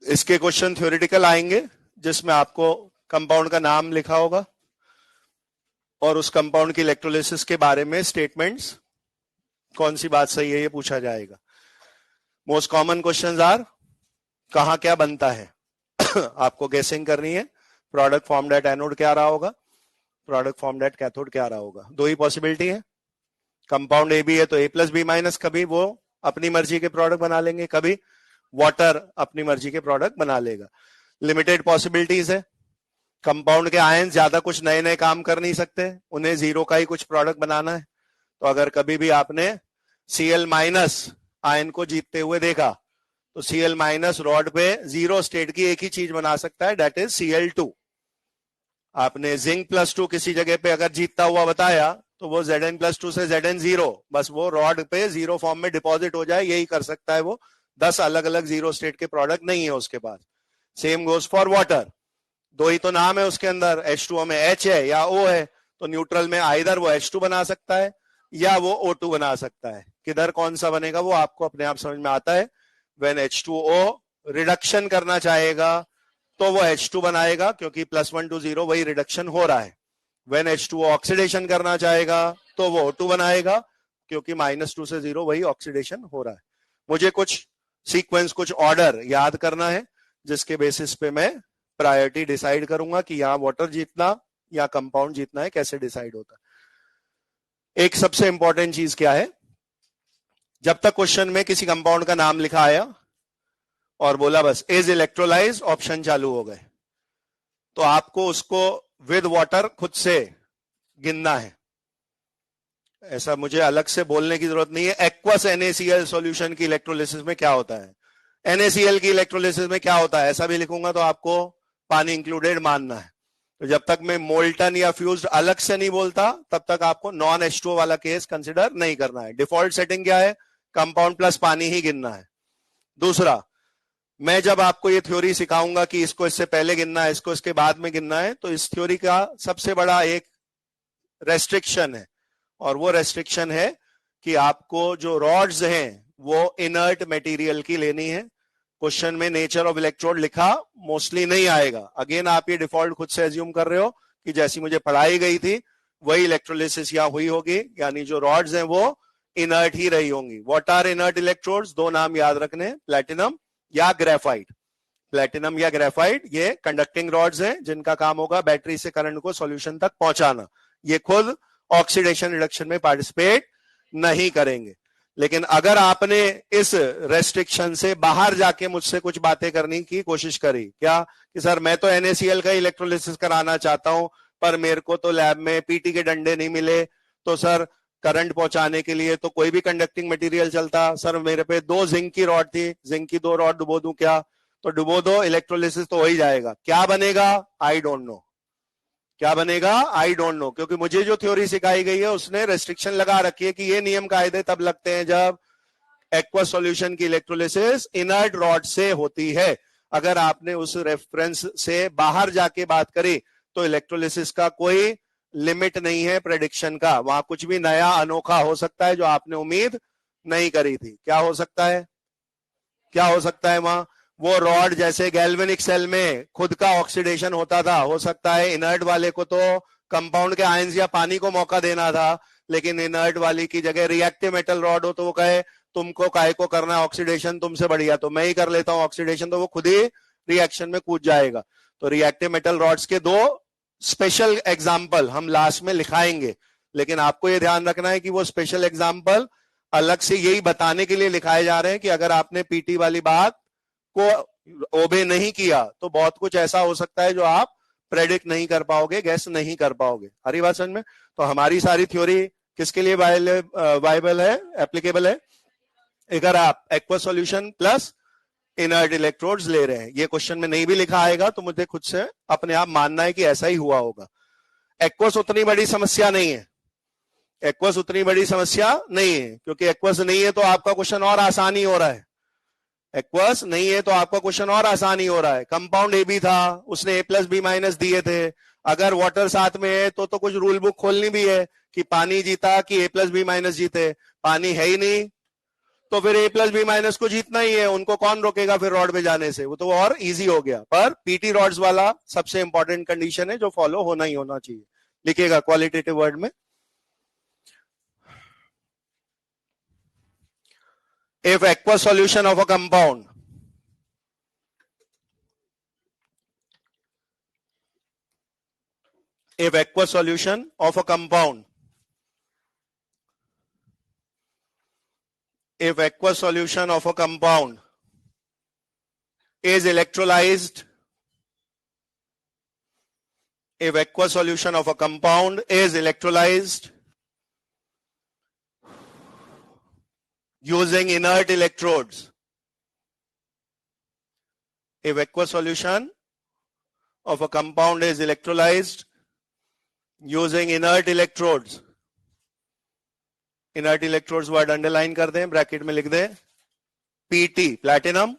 इसके क्वेश्चन थ्योरेटिकल आएंगे जिसमें आपको कंपाउंड का नाम लिखा होगा और उस कंपाउंड की इलेक्ट्रोलिसिस के बारे में स्टेटमेंट्स, कौन सी बात सही है ये पूछा जाएगा। मोस्ट कॉमन क्वेश्चंस आर, कहां क्या बनता है आपको गेसिंग करनी है। प्रोडक्ट फॉर्म्ड एट एनोड क्या रहा होगा, प्रोडक्ट फॉर्म्ड एट कैथोड क्या रहा होगा। दो ही पॉसिबिलिटी है, कंपाउंड AB है तो A+B- कभी वो अपनी मर्जी के प्रोडक्ट बना लेंगे, कभी वाटर अपनी मर्जी के प्रोडक्ट बना लेगा। लिमिटेड पॉसिबिलिटीज है, कंपाउंड के आयन ज्यादा कुछ नए नए काम कर नहीं सकते, उन्हें जीरो का ही कुछ प्रोडक्ट बनाना है। तो अगर कभी भी आपने Cl- आयन को जीतते हुए देखा तो Cl- रॉड पे जीरो स्टेट की एक ही चीज बना सकता है, दैट इज Cl2। आपने Zn+2 किसी जगह पे अगर जीतता हुआ बताया तो वो Zn+2 से Zn0, बस वो रॉड पे जीरो फॉर्म में डिपॉजिट हो जाए, यही कर सकता है वो। 10 अलग अलग जीरो स्टेट के प्रोडक्ट नहीं है उसके पास। सेम गोज फॉर वाटर, दो ही तो नाम है उसके अंदर, H2O में H है या O है, तो न्यूट्रल में आइदर वो H2 बना सकता है या वो O2 बना सकता है। किधर कौन सा बनेगा वो आपको अपने आप समझ में आता है। व्हेन H2O रिडक्शन करना चाहेगा तो वो H2 बनाएगा, क्योंकि +1 to 0 वही रिडक्शन हो रहा है। व्हेन H2O ऑक्सीडेशन करना चाहेगा तो वो O2 बनाएगा, क्योंकि -2 से 0 वही ऑक्सीडेशन हो रहा है। मुझे कुछ सीक्वेंस, कुछ ऑर्डर याद करना है जिसके बेसिस पे मैं प्रायोरिटी डिसाइड करूंगा कि यहां वाटर जीतना या कंपाउंड जीतना है, कैसे डिसाइड होता है। एक सबसे इंपॉर्टेंट चीज क्या है, जब तक क्वेश्चन में किसी कंपाउंड का नाम लिखा आया और बोला बस इज इलेक्ट्रोलाइज, ऑप्शन चालू हो गए, तो आपको उसको विद वाटर खुद से गिनना है। ऐसा मुझे अलग से बोलने की जरूरत नहीं है। एक्वस NaCl सॉल्यूशन की इलेक्ट्रोलिसिस में क्या होता है, NaCl की इलेक्ट्रोलिसिस में क्या होता है, ऐसा भी लिखूंगा तो आपको पानी इंक्लूडेड मानना है। तो जब तक मैं मोल्टन या फ्यूज्ड अलग से नहीं बोलता तब तक आपको नॉन H2O वाला केस कंसिडर नहीं करना है। डिफॉल्ट सेटिंग क्या है, कंपाउंड प्लस पानी ही गिनना है। दूसरा, मैं जब आपको ये थ्योरी सिखाऊंगा कि इसको इससे पहले गिनना है, इसको इसके बाद में गिनना है, तो इस थ्योरी का सबसे बड़ा एक रेस्ट्रिक्शन है, और वो रेस्ट्रिक्शन है कि आपको जो रॉड्स हैं वो इनर्ट मटेरियल की लेनी है। क्वेश्चन में नेचर ऑफ इलेक्ट्रोड लिखा मोस्टली नहीं आएगा। अगेन आप ये डिफॉल्ट खुद से एज्यूम कर रहे हो कि जैसी मुझे पढ़ाई गई थी वही इलेक्ट्रोलिसिस यहाँ हुई होगी, यानी जो रॉड्स हैं वो इनर्ट ही रही होंगी। What are inert electrodes? दो नाम याद रखने, प्लेटिनम या ग्रेफाइट। प्लेटिनम या ग्रेफाइट ये कंडक्टिंग रॉड्स हैं जिनका काम होगा बैटरी से करंट को सॉल्यूशन तक पहुंचाना। ये खुद ऑक्सीडेशन रिडक्शन में पार्टिसिपेट नहीं करेंगे। लेकिन अगर आपने इस रेस्ट्रिक्शन से बाहर जाके मुझसे कुछ बातें करने की कोशिश करी, क्या कि सर मैं तो NaCl का इलेक्ट्रोलिसिस कराना चाहता हूं पर मेरे को तो लैब में पीटी के डंडे नहीं मिले, तो सर करंट पहुंचाने के लिए तो कोई भी कंडक्टिंग मटेरियल चलता। सर मेरे पे 2 जिंक की रॉड थी, जिंक की 2 रॉड डुबो दूं क्या? तो डुबो दो, इलेक्ट्रोलिसिस तो हो ही जाएगा। क्या बनेगा? I don't know. क्या बनेगा? आई डोंट नो, क्योंकि मुझे जो थ्योरी सिखाई गई है उसने रेस्ट्रिक्शन लगा रखी है कि ये नियम कायदे तब लगते हैं जब एक्वा सॉल्यूशन की इलेक्ट्रोलिसिस इनर्ट रॉड से होती है। अगर आपने उस रेफरेंस से बाहर जाके बात करी तो इलेक्ट्रोलिसिस का कोई लिमिट नहीं है प्रेडिक्शन का। वहां कुछ भी नया अनोखा हो सकता है जो आपने उम्मीद नहीं करी थी। क्या हो सकता है? क्या हो सकता है वहां? वो रॉड जैसे गैल्वेनिक सेल में खुद का ऑक्सीडेशन होता था, हो सकता है इनर्ट वाले को तो कंपाउंड के आयंस या पानी को मौका देना था, लेकिन इनर्ट वाली की जगह रिएक्टिव मेटल रॉड हो तो वो कहे तुमको काय को करना है ऑक्सीडेशन, तुमसे बढ़िया तो मैं ही कर लेता हूं ऑक्सीडेशन, तो वो खुद ही रिएक्शन में कूद जाएगा। तो रिएक्टिव मेटल रॉड्स के 2 स्पेशल एग्जाम्पल हम लास्ट में लिखाएंगे, लेकिन आपको ये ध्यान रखना है कि वो स्पेशल एग्जाम्पल अलग से यही बताने के लिए लिखाए जा रहे हैं कि अगर आपने पीटी वाली बात को ओबे नहीं किया तो बहुत कुछ ऐसा हो सकता है जो आप प्रेडिक्ट नहीं कर पाओगे, गैस नहीं कर पाओगे। हरी बात समझ में? तो हमारी सारी थ्योरी किसके लिए वायबल है, एप्लीकेबल है? अगर आप aqua solution plus inert electrodes ले रहे हैं, ये क्वेश्चन में नहीं भी लिखा आएगा तो मुझे खुद से अपने आप मानना है कि ऐसा ही हुआ होगा। एक्वस उतनी बड़ी समस्या नहीं है, एक्वस उतनी बड़ी समस्या नहीं है, क्योंकि एक्वस नहीं है तो आपका क्वेश्चन और आसान ही हो रहा है। एक्वस नहीं है तो आपका क्वेश्चन और आसान ही हो रहा है। कंपाउंड ए बी था, उसने A+B- दिए थे। अगर वाटर साथ में है तो कुछ रूल बुक खोलनी भी है कि पानी जीता कि A+B- जीते। पानी है ही नहीं तो फिर A+B- को जीतना ही है, उनको कौन रोकेगा फिर रॉड पे जाने से? वो तो और इजी हो गया। पर पीटी रॉड्स वाला सबसे इंपॉर्टेंट कंडीशन है जो फॉलो होना ही होना चाहिए। लिखिएगा क्वालिटेटिव वर्ड में, if aqueous solution of a compound if aqueous solution of a compound if aqueous solution of a compound is electrolyzed if aqueous solution of a compound is electrolyzed using inert electrodes if aqueous solution of a compound is electrolyzed using inert electrodes inert electrodes word underline कर दें, ब्रैकेट में लिख दें पीटी प्लैटिनम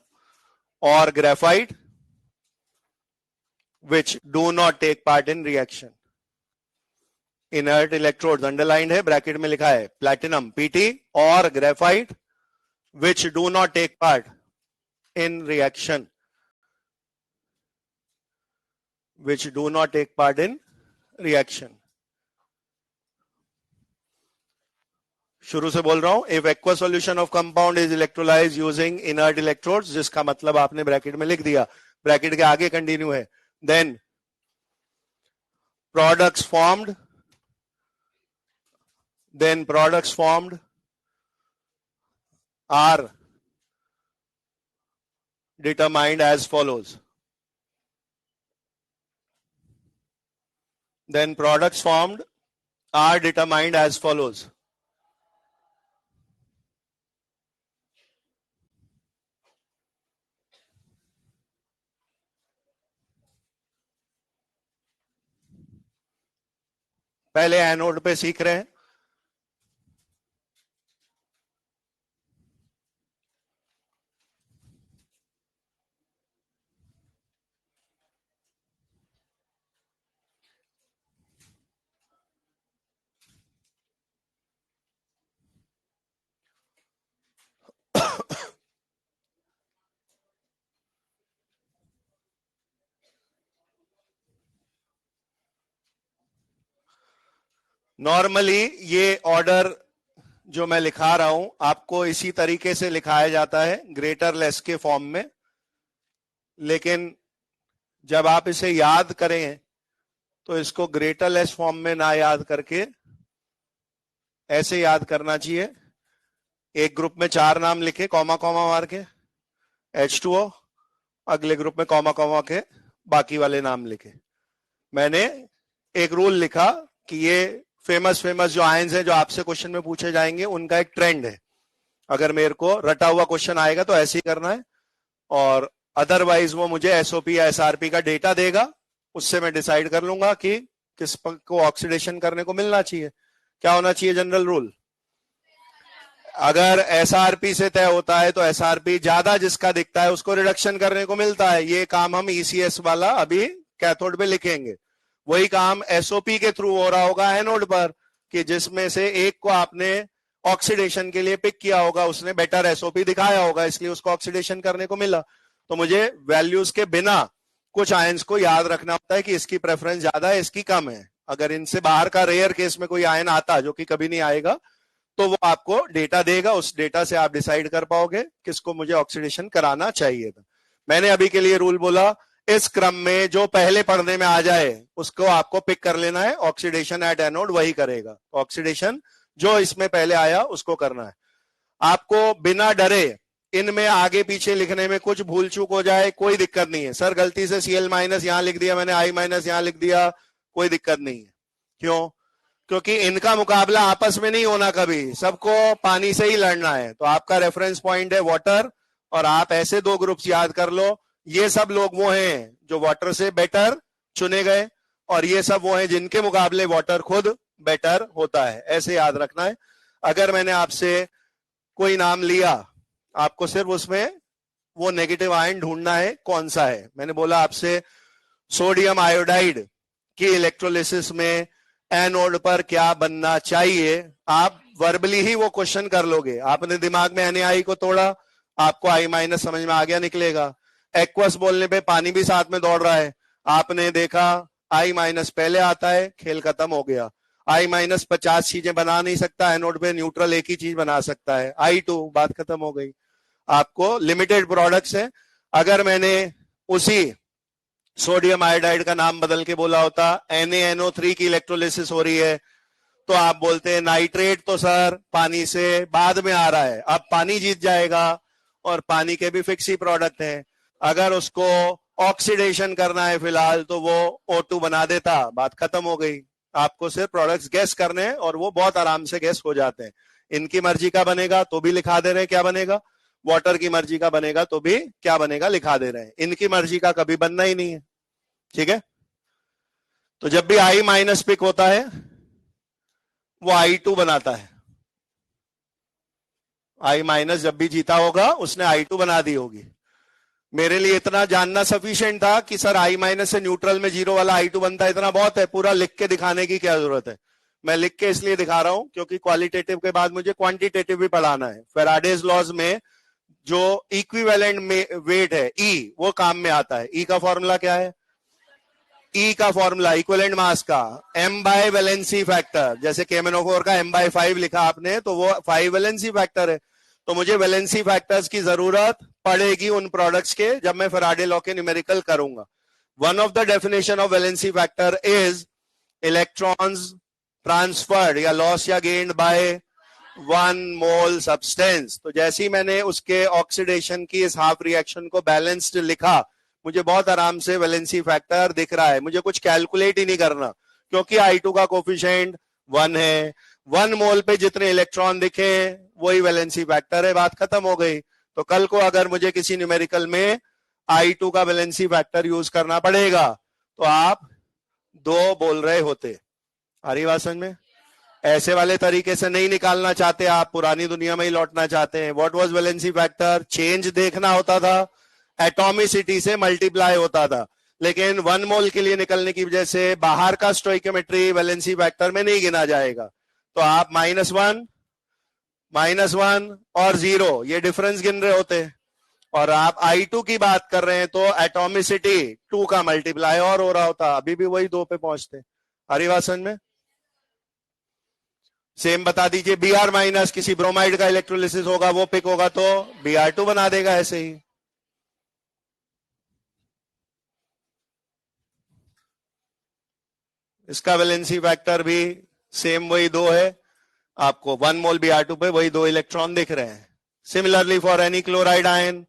और graphite which do not take part in reaction. Inert electrodes underlined है, ब्रैकेट में लिखा है प्लैटिनम पीटी और graphite which do not take part in reaction. Which do not take part in reaction. शुरू से बोल रहा हूं, if aqueous solution of compound is electrolyzed using inert electrodes, जिसका मतलब आपने ब्रैकेट में लिख दिया, ब्रैकेट के आगे कंटिन्यू है, then products formed are determined as follows. Then products formed are determined as follows. पहले एनोड पे सीख रहे हैं, नॉर्मली ये ऑर्डर जो मैं लिखा रहा हूं आपको इसी तरीके से लिखाया जाता है ग्रेटर लेस के फॉर्म में, लेकिन जब आप इसे याद करें तो इसको ग्रेटर लेस फॉर्म में ना याद करके ऐसे याद करना चाहिए। एक ग्रुप में 4 नाम लिखे कॉमा कॉमा मार के H2O, अगले ग्रुप में कॉमा कॉमा के बाकी वाले नाम लिखे। मैंने एक रूल लिखा कि ये फेमस जो आयंस हैं जो आपसे क्वेश्चन में पूछे जाएंगे उनका एक ट्रेंड है। अगर मेरे को रटा हुआ क्वेश्चन आएगा तो ऐसे ही करना है, और अदरवाइज वो मुझे एसओपी या एसआरपी का डेटा देगा, उससे मैं डिसाइड कर लूंगा कि किस को ऑक्सीडेशन करने को मिलना चाहिए। क्या होना चाहिए जनरल रूल? अगर एसआरपी से तय होता है तो एसआरपी ज्यादा जिसका दिखता है उसको रिडक्शन करने को मिलता है। ये काम हम ईसीएस वाला अभी कैथोड पे लिखेंगे। वही काम एसओपी के थ्रू हो रहा होगा एनोड पर, कि जिसमें से एक को आपने ऑक्सीडेशन के लिए पिक किया होगा, उसने बेटर एसओपी दिखाया होगा, इसलिए उसको ऑक्सीडेशन करने को मिला। तो मुझे वैल्यूज के बिना कुछ आयंस को याद रखना होता है कि इसकी प्रेफरेंस ज्यादा है, इसकी कम है। अगर इनसे बाहर का रेयर केस में कोई आयन आता जो कि कभी नहीं आएगा तो वो आपको डेटा देगा, उस डेटा से आप डिसाइड कर पाओगे किसको मुझे ऑक्सीडेशन कराना चाहिए था। मैंने अभी के लिए रूल बोला, इस क्रम में जो पहले पढ़ने में आ जाए उसको आपको पिक कर लेना है, ऑक्सीडेशन एट एनोड वही करेगा। ऑक्सीडेशन जो इसमें पहले आया उसको करना है। आपको बिना डरे इनमें आगे पीछे लिखने में कुछ भूल चूक हो जाए कोई दिक्कत नहीं है। सर गलती से Cl माइनस यहां लिख दिया मैंने, I माइनस यहां लिख दिया, कोई दिक्कत नहीं है। क्यों? क्योंकि इनका मुकाबला आपस में नहीं होना, कभी सबको पानी से ही लड़ना है। तो आपका रेफरेंस पॉइंट है वाटर, और आप ऐसे 2 ग्रुप्स याद कर लो, ये सब लोग वो हैं जो वाटर से बेटर चुने गए, और ये सब वो हैं जिनके मुकाबले वाटर खुद बेटर होता है। ऐसे याद रखना है। अगर मैंने आपसे कोई नाम लिया, आपको सिर्फ उसमें वो नेगेटिव आयन ढूंढना है कौन सा है। मैंने बोला आपसे सोडियम आयोडाइड की इलेक्ट्रोलिसिस में एनोड पर क्या बनना चाहिए, आप वर्बली ही वो क्वेश्चन कर लोगे। आपने दिमाग में NaI को तोड़ा, आपको I माइनस समझ में आ गया, निकलेगा। एक्वस बोलने पे पानी भी साथ में दौड़ रहा है, आपने देखा I माइनस पहले आता है, खेल खत्म हो गया। I माइनस 50 चीजें बना नहीं सकता एनोड पे, न्यूट्रल एक ही चीज बना सकता है I2, बात खत्म हो गई। आपको लिमिटेड प्रोडक्ट्स है। अगर मैंने उसी सोडियम आयोडाइड का नाम बदल के बोला होता NaNO3 की इलेक्ट्रोलिसिस हो रही है, तो आप बोलते हैं नाइट्रेट तो सर पानी से बाद में आ रहा है, अब पानी जीत जाएगा, और पानी के भी फिक्स ही प्रोडक्ट हैं। अगर उसको ऑक्सीडेशन करना है फिलहाल तो वो O2 बना देता, बात खत्म हो गई। आपको सिर्फ प्रोडक्ट्स गैस करने हैं और वो बहुत आराम से गैस हो जाते हैं। इनकी मर्जी का बनेगा तो भी लिखा दे रहे हैं क्या बनेगा, वाटर की मर्जी का बनेगा तो भी क्या बनेगा लिखा दे रहे हैं। इनकी मर्जी का कभी बनना ही नहीं है, ठीक है। तो जब भी I माइनस पिक होता है वो I2 बनाता है। I माइनस जब भी जीता होगा उसने I2 बना दी होगी। मेरे लिए इतना जानना सफिशिएंट था कि सर I माइनस से न्यूट्रल में 0 वाला I2 बनता है, इतना बहुत है, पूरा लिख के दिखाने की क्या जरूरत है। मैं लिख के इसलिए दिखा रहा हूं क्योंकि क्वालिटेटिव के बाद मुझे क्वांटिटेटिव भी पढ़ाना है। फेराडेज लॉज में जो इक्विवेलेंट वेट है E, वो काम में आता है। E का फॉर्मूला क्या है? E का फॉर्मूला इक्विवेलेंट मास का M बाय वैलेंसी फैक्टर, जैसे KMnO4 का M/5 लिखा आपने तो वो 5 वैलेंसी फैक्टर है। तो मुझे वैलेंसी फैक्टर्स की जरूरत पड़ेगी उन प्रोडक्ट्स के जब मैं फैराडे लॉ के न्यूमेरिकल करूंगा। One of the definition of valency factor is electrons transferred या लॉस या गेन्ड बाय 1 मोल सब्सटेंस। तो जैसे ही मैंने उसके ऑक्सीडेशन की इस हाफ रिएक्शन को बैलेंस्ड लिखा, मुझे बहुत आराम से वैलेंसी फैक्टर दिख रहा है, मुझे कुछ कैलकुलेट ही नहीं करना, क्योंकि I2 का कोफिशिएंट 1 है। 1 मोल पे जितने इलेक्ट्रॉन दिखे वही वैलेंसी फैक्टर है, बात खत्म हो गई। तो कल को अगर मुझे किसी न्यूमेरिकल में I2 का वैलेंसी फैक्टर यूज करना पड़ेगा तो आप 2 बोल रहे होते। आ रही बात समझ में? ऐसे वाले तरीके से नहीं निकालना चाहते आप, पुरानी दुनिया में ही लौटना चाहते हैं। What was valency factor? Change देखना होता था, एटॉमिसिटी से मल्टीप्लाई होता था, लेकिन 1 मोल के लिए निकलने की वजह से बाहर का स्टोइकोमेट्री वैलेंसी फैक्टर में नहीं गिना जाएगा। तो आप -1 और 0 ये डिफरेंस गिन रहे होते, और आप I2 की बात कर रहे हैं तो एटॉमिसिटी 2 का मल्टीप्लाई और हो रहा होता, अभी भी वही 2 पे पहुंचते। हरी बात समझ में? सेम बता दीजिए, Br माइनस किसी ब्रोमाइड का इलेक्ट्रोलिसिस होगा, वो पिक होगा तो Br2 बना देगा ऐसे ही। इसका वैलेंसी फैक्टर भी सेम वही 2 है, आपको 1 मोल Br2 पे वही 2 इलेक्ट्रॉन दिख रहे हैं। Similarly for any chloride ion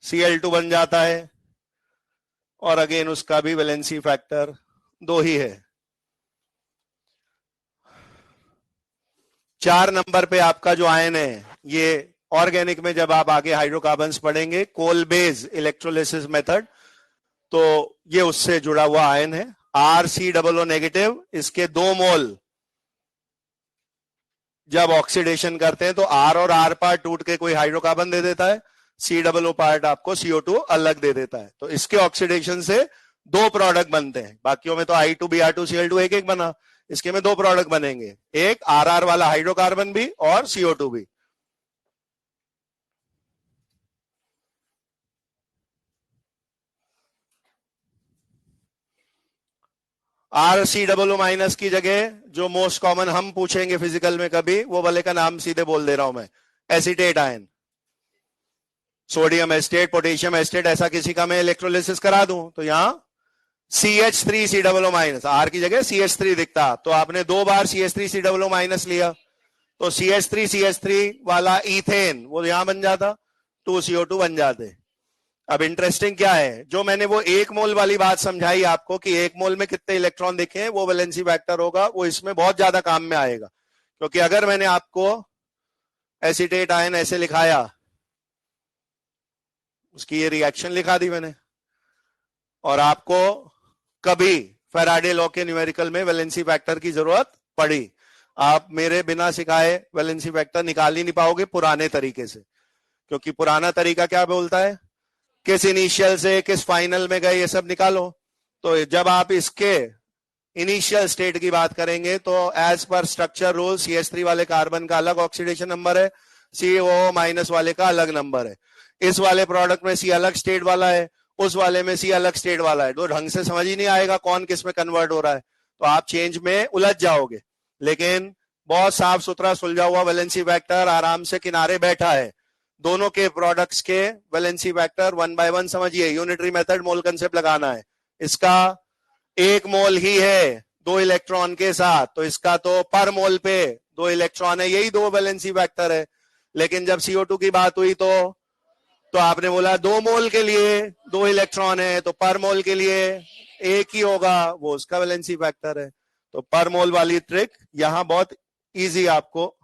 Cl2 बन जाता है, और अगेन उसका भी वैलेंसी फैक्टर 2 ही है। 4 नंबर पे आपका जो आयन है, ये ऑर्गेनिक में जब आप आगे हाइड्रोकार्बन्स पढ़ेंगे, कोल बेस इलेक्ट्रोलिसिस मेथड, तो ये उससे जुड़ा हुआ आयन है। RCOO नेगेटिव, इसके 2 मोल जब ऑक्सीडेशन करते हैं तो R और R पार्ट टूट के कोई हाइड्रोकार्बन दे देता है, COO पार्ट आपको CO2 अलग दे देता है। तो इसके ऑक्सीडेशन से 2 प्रोडक्ट बनते हैं। बाकियों में तो I2Br2 Cl2 एक एक बना, इसके में 2 प्रोडक्ट बनेंगे, एक RR वाला हाइड्रोकार्बन भी और CO2 भी। RCOO माइनस की जगह जो मोस्ट कॉमन हम पूछेंगे फिजिकल में कभी, वो वाले का नाम सीधे बोल दे रहा हूं मैं, acetate ion. Sodium estate, potassium estate, ऐसा किसी का मैं इलेक्ट्रोलिसिस करा दूं तो यहां CH3COO माइनस, R की जगह CH3 दिखता, तो आपने 2 बार CH3COO माइनस लिया, तो CH3 वाला इथेन वो यहां बन जाता, 2CO2 बन जाते। अब इंटरेस्टिंग क्या है, जो मैंने वो 1 मोल वाली बात समझाई आपको कि 1 मोल में कितने इलेक्ट्रॉन दिखे, वो वैलेंसी फैक्टर होगा, वो इसमें बहुत ज्यादा काम में आएगा। क्योंकि अगर मैंने आपको एसीटेट आयन ऐसे लिखाया, उसकी ये रिएक्शन लिखा दी मैंने, और आपको कभी फैराडे लॉ के न्यूमेरिकल में वैलेंसी फैक्टर की जरूरत पड़ी, आप मेरे बिना सिखाए वैलेंसी फैक्टर निकाल ही नहीं पाओगे पुराने तरीके से। क्योंकि पुराना तरीका क्या बोलता है, किस इनिशियल से किस फाइनल में गए, ये सब निकालो। तो जब आप इसके इनिशियल स्टेट की बात करेंगे तो as per structure rule CH3 वाले कार्बन का अलग ऑक्सीडेशन नंबर है, COO माइनस वाले का अलग नंबर है। इस वाले प्रोडक्ट में C अलग स्टेट वाला है, उस वाले में C अलग स्टेट वाला है, तो ढंग से समझ ही नहीं आएगा कौन किस में कन्वर्ट हो रहा है, तो आप चेंज में उलझ जाओगे। लेकिन बहुत साफ सुथरा सुलझा हुआ वैलेंसी फैक्टर आराम से किनारे बैठा है। दोनों के प्रोडक्ट्स के वैलेंसी फैक्टर 1 बाय 1 समझिए, यूनिटरी मेथड मोल कंसेप्ट लगाना है। इसका 1 मोल ही है 2 इलेक्ट्रॉन के साथ, तो इसका तो पर मोल पे 2 इलेक्ट्रॉन है, यही 2 वैलेंसी फैक्टर है। लेकिन जब CO2 की बात हुई तो आपने बोला 2 मोल के लिए 2 इलेक्ट्रॉन है, तो पर मोल के लिए 1 ही होगा, वो उसका वैलेंसी फैक्टर है। तो पर मोल वाली ट्रिक यहां बहुत इजी आपको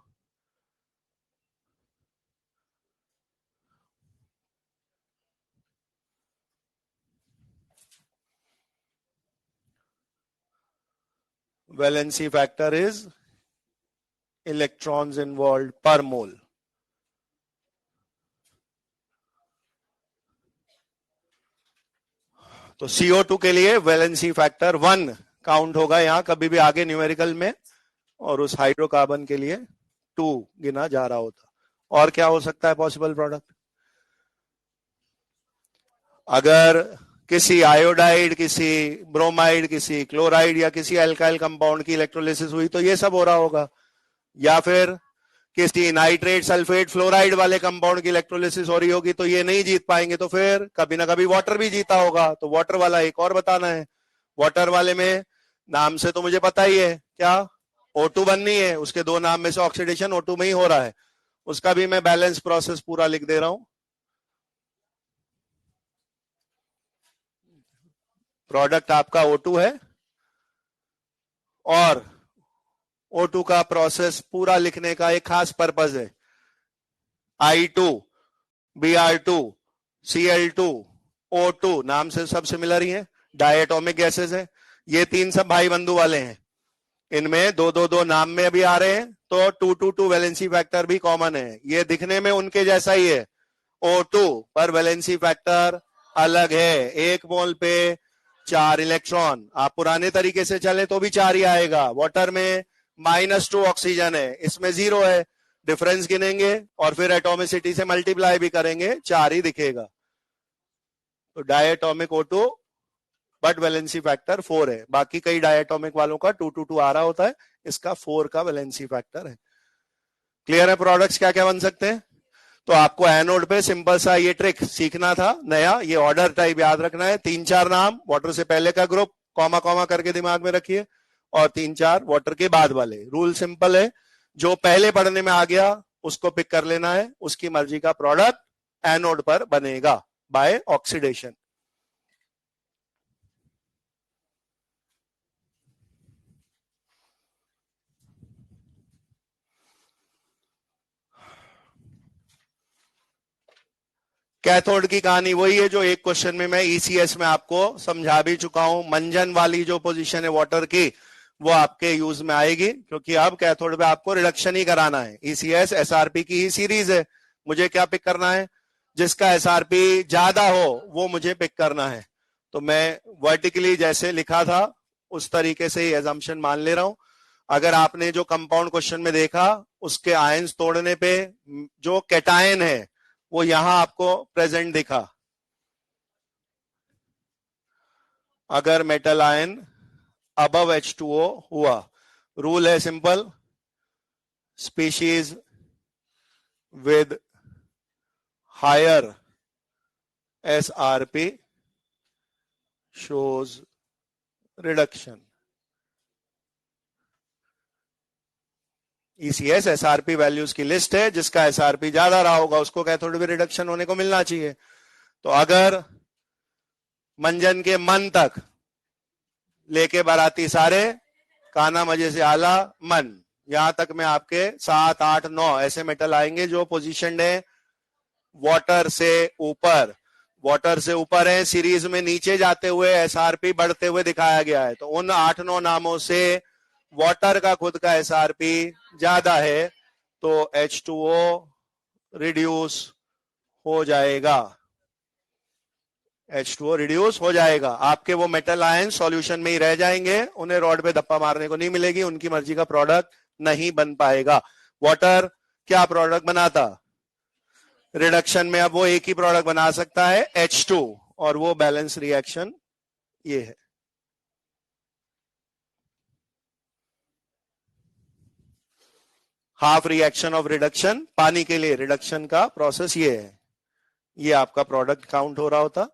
valency factor is electrons involved per mole. तो CO2 के लिए वैलेंसी फैक्टर 1 काउंट होगा यहां कभी भी आगे न्यूमेरिकल में, और उस हाइड्रोकार्बन के लिए 2 गिना जा रहा होता। और क्या हो सकता है पॉसिबल प्रोडक्ट, अगर किसी आयोडाइड, किसी ब्रोमाइड, किसी क्लोराइड या किसी अल्काइल कंपाउंड की इलेक्ट्रोलिसिस हुई तो ये सब हो रहा होगा, या फिर किसी नाइट्रेट, सल्फेट, फ्लोराइड वाले कंपाउंड की इलेक्ट्रोलिसिस हो रही होगी, तो ये नहीं जीत पाएंगे, तो फिर कभी ना कभी वाटर भी जीता होगा। तो वाटर वाला एक और बताना है, वाटर वाले में नाम से तो मुझे पता ही है क्या, O2 बननी है, उसके 2 नाम में से ऑक्सीडेशन O2 में ही हो रहा है, उसका भी मैं बैलेंस प्रोसेस पूरा लिख दे रहा हूं। प्रोडक्ट आपका O2 है, और O2 का प्रोसेस पूरा लिखने का एक खास पर्पस है, I2 Br2 Cl2 O2 नाम से सब सिमिलर ही है, डायटोमिक गैसेस है, ये 3 सब भाई बंधु वाले हैं, इनमें 2-2-2 नाम में अभी आ रहे हैं, तो 2-2-2 वैलेंसी फैक्टर भी कॉमन है, ये दिखने में उनके जैसा ही है O2, पर वैलेंसी फैक्टर अलग है। 1 मोल पे 4 इलेक्ट्रॉन, आप पुराने तरीके से चले तो भी 4 ही आएगा। वाटर में -2 ऑक्सीजन है, इसमें 0 है, डिफरेंस गिनेंगे और फिर एटॉमिसिटी से मल्टीप्लाई भी करेंगे, 4 ही दिखेगा। तो diatomic O2 but valency factor 4 है। बाकी कई डायटोमिक वालों का 2 आ रहा होता है, इसका 4 का वैलेंसी फैक्टर है। क्लियर है? प्रोडक्ट्स क्या क्या बन सकते हैं? तो आपको एनोड पे सिंपल सा ये ट्रिक सीखना था नया, ये ऑर्डर टाइप याद रखना है। 3-4 नाम, वाटर से पहले का ग्रुप कॉमा कॉमा करके दिमाग में रखिए, और 3-4 वाटर के बाद वाले। रूल सिंपल है, जो पहले पढ़ने में आ गया उसको पिक कर लेना है, उसकी मर्जी का प्रोडक्ट एनोड पर बनेगा बाय ऑक्सीडेशन। कैथोड की कहानी वही है जो एक क्वेश्चन में मैं ईसीएस में आपको समझा भी चुका हूं। मंजन वाली जो पोजीशन है वाटर की, वो आपके यूज में आएगी, क्योंकि अब कैथोड पे आपको रिडक्शन ही कराना है। ईसीएस एसआरपी की ही सीरीज है, मुझे क्या पिक करना है? जिसका एसआरपी ज्यादा हो वो मुझे पिक करना है। तो मैं वर्टिकली जैसे लिखा था उस तरीके से ही एजम्पशन मान ले रहा हूं। अगर आपने जो कंपाउंड क्वेश्चन में देखा, उसके आयंस तोड़ने पे जो कैटायन है वो यहां आपको प्रेजेंट दिखा। अगर मेटल आयन अबव H2O हुआ, रूल है simple, species with higher SRP shows reduction। ECS SRP values की लिस्ट है, जिसका SRP ज्यादा रहा होगा उसको कैथोड में रिडक्शन होने को मिलना चाहिए। तो अगर मंजन के मन तक लेके बाराती सारे, काना मजे से आला मन, यहां तक में आपके 7, 8, 9 ऐसे मेटल आएंगे जो पोजीशन है वाटर से ऊपर। वाटर से ऊपर है, सीरीज में नीचे जाते हुए एसआरपी बढ़ते हुए दिखाया गया है। तो उन 8-9 नामों से वाटर का खुद का एसआरपी ज्यादा है, तो H2O रिड्यूस हो जाएगा। H2O रिड्यूस हो जाएगा। आपके वो मेटल आयन सॉल्यूशन में ही रह जाएंगे, उन्हें रॉड पे धप्पा मारने को नहीं मिलेगी, उनकी मर्जी का प्रोडक्ट नहीं बन पाएगा। वाटर क्या प्रोडक्ट बनाता? रिडक्शन में अब वो एक ही प्रोडक्ट बना सकता है H2, और वो बैलेंस रिएक्शन ये है। हाफ रिएक्शन ऑफ रिडक्शन, पानी के लिए रिडक्शन का प्रोसेस ये है। ये आपका प्रोडक्ट काउंट हो रहा होता,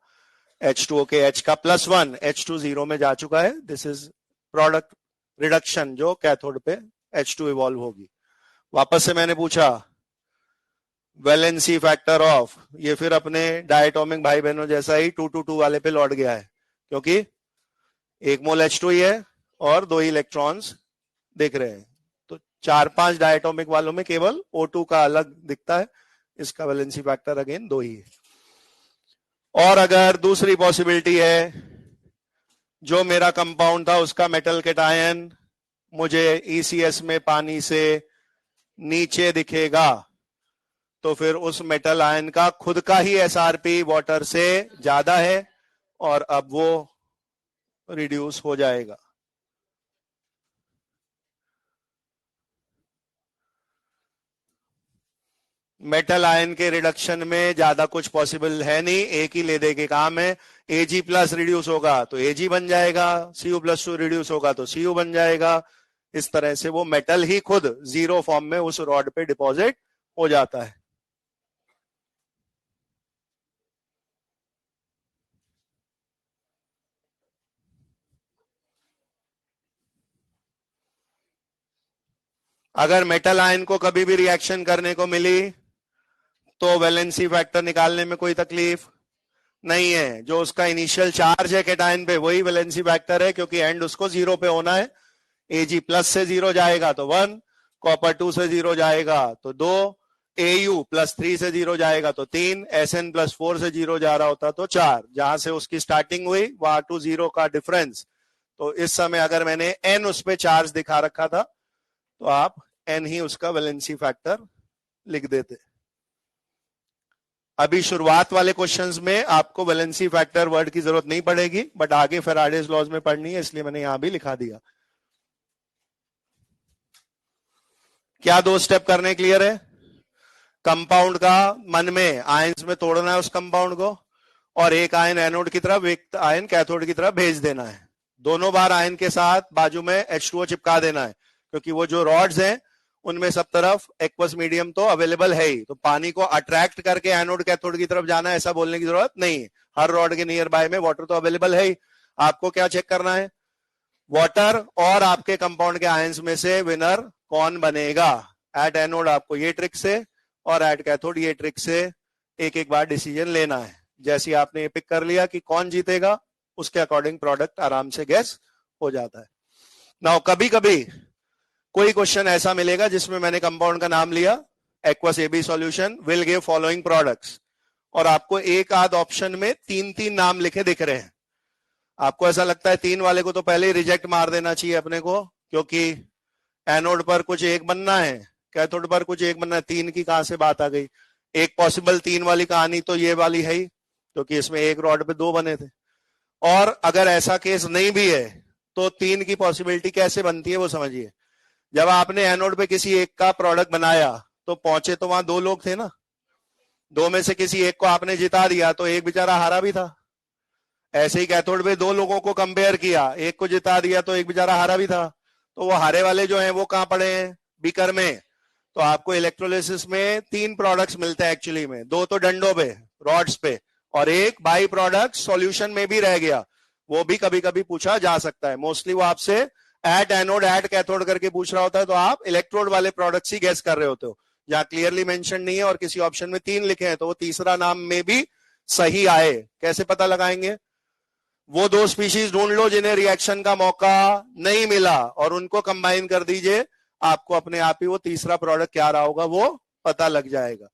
H2O के H का +1, H2 0 में जा चुका है। दिस इज प्रोडक्ट रिडक्शन जो कैथोड पे H2 इवॉल्व होगी। वापस से मैंने पूछा वैलेंसी फैक्टर ऑफ, ये फिर अपने डायटोमिक भाई बहनों जैसा ही 2-2 वाले पे लौट गया है, क्योंकि 1 मोल H2 ही है और 2 इलेक्ट्रॉन्स दिख रहे हैं। तो 4-5 डायटोमिक वालों में केवल O2 का अलग दिखता है, इसका वैलेंसी फैक्टर अगेन 2 ही है। और अगर दूसरी पॉसिबिलिटी है, जो मेरा कंपाउंड था उसका मेटल कैटायन मुझे ECS में पानी से नीचे दिखेगा, तो फिर उस मेटल आयन का खुद का ही एसआरपी वाटर से ज्यादा है, और अब वो रिड्यूस हो जाएगा। मेटल आयन के रिडक्शन में ज्यादा कुछ पॉसिबल है नहीं, एक ही ले दे के काम है। Ag+ रिड्यूस होगा तो Ag बन जाएगा, Cu+2 रिड्यूस होगा तो Cu बन जाएगा। इस तरह से वो मेटल ही खुद जीरो फॉर्म में उस रॉड पे डिपॉजिट हो जाता है। अगर मेटल आयन को कभी भी रिएक्शन करने को मिली तो वैलेंसी फैक्टर निकालने में कोई तकलीफ नहीं है। जो उसका इनिशियल चार्ज है कैटायन पे वही वैलेंसी फैक्टर है, क्योंकि एंड उसको 0 पे होना है। Ag+ से 0 जाएगा तो 1, कॉपर 2 से 0 जाएगा तो 2, Au+3 से 0 जाएगा तो 3, Sn+4 से 0 जा रहा होता तो 4। जहां से उसकी स्टार्टिंग हुई वहां टू 0 का डिफरेंस। तो इस समय अगर मैंने n उस पे चार्ज दिखा रखा था तो आप n ही उसका वैलेंसी फैक्टर लिख देते। अभी शुरुआत वाले क्वेश्चंस में आपको वैलेंसी फैक्टर वर्ड की जरूरत नहीं पड़ेगी, बट आगे फैराडेज लॉज में पढ़नी है, इसलिए मैंने यहां भी लिखा दिया। क्या 2 स्टेप करने क्लियर है? कंपाउंड का मन में आयंस में तोड़ना है उस कंपाउंड को, और एक आयन एनोड की तरफ, एक आयन कैथोड की तरफ भेज देना है। दोनों बार आयन के साथ बाजू में H2O चिपका देना है, क्योंकि वो जो रॉड्स हैं उनमें सब तरफ एक्वस मीडियम तो अवेलेबल है ही, तो पानी को अट्रैक्ट करके एनोड कैथोड की तरफ जाना है ऐसा बोलने की जरूरत नहीं है। हर रॉड के नियर बाय में वाटर तो अवेलेबल है ही। आपको क्या चेक करना है, वाटर और आपके कंपाउंड के आयंस में से विनर कौन बनेगा। एट एनोड आपको ये ट्रिक से और एट कैथोड ये ट्रिक से एक एक बार डिसीजन लेना है। जैसे आपने ये पिक कर लिया कि कौन जीतेगा, उसके अकॉर्डिंग प्रोडक्ट आराम से गैस हो जाता है। नाउ कभी कभी कोई क्वेश्चन ऐसा मिलेगा जिसमें मैंने कंपाउंड का नाम लिया, aqueous AB solution will give following products, और आपको एक आध ऑप्शन में तीन तीन नाम लिखे दिख रहे हैं। आपको ऐसा लगता है तीन वाले को तो पहले ही रिजेक्ट मार देना चाहिए अपने को, क्योंकि एनोड पर कुछ एक बनना है, कैथोड पर कुछ एक बनना है, तीन की कहां से बात आ गई। एक पॉसिबल तीन वाली कहानी तो ये वाली है ही, क्योंकि इसमें एक रॉड पे दो बने थे। और अगर ऐसा केस नहीं भी है तो तीन की पॉसिबिलिटी कैसे बनती है वो समझिए। जब आपने एनोड पे किसी एक का प्रोडक्ट बनाया तो पहुंचे तो वहां दो लोग थे ना, दो में से किसी एक को आपने जिता दिया तो एक बेचारा हारा भी था। ऐसे ही कैथोड पे दो लोगों को कंपेयर किया, एक को जिता दिया तो एक बेचारा हारा भी था, तो वो हारे वाले जो हैं वो कहां पड़े हैं, बीकर में। तो आपको इलेक्ट्रोलिसिस में तीन प्रोडक्ट्स मिलते हैं एक्चुअली में, दो तो डंडों पे रॉड्स पे और एक बाई प्रोडक्ट सॉल्यूशन में भी रह गया, वो भी कभी कभी पूछा जा सकता है। मोस्टली वो आपसे एट एनोड एट कैथोड करके पूछ रहा होता है, तो आप इलेक्ट्रोड वाले प्रोडक्ट्स ही गैस कर रहे होते हो। जहां क्लियरली मेंशन नहीं है और किसी ऑप्शन में तीन लिखे हैं तो वो तीसरा नाम में भी सही आए। कैसे पता लगाएंगे, वो दो स्पीशीज ढूंढ लो जिन्हें रिएक्शन का मौका नहीं मिला और उनको कंबाइन कर दीजिए, आपको अपने आप ही वो तीसरा प्रोडक्ट क्या रहा होगा वो पता लग जाएगा।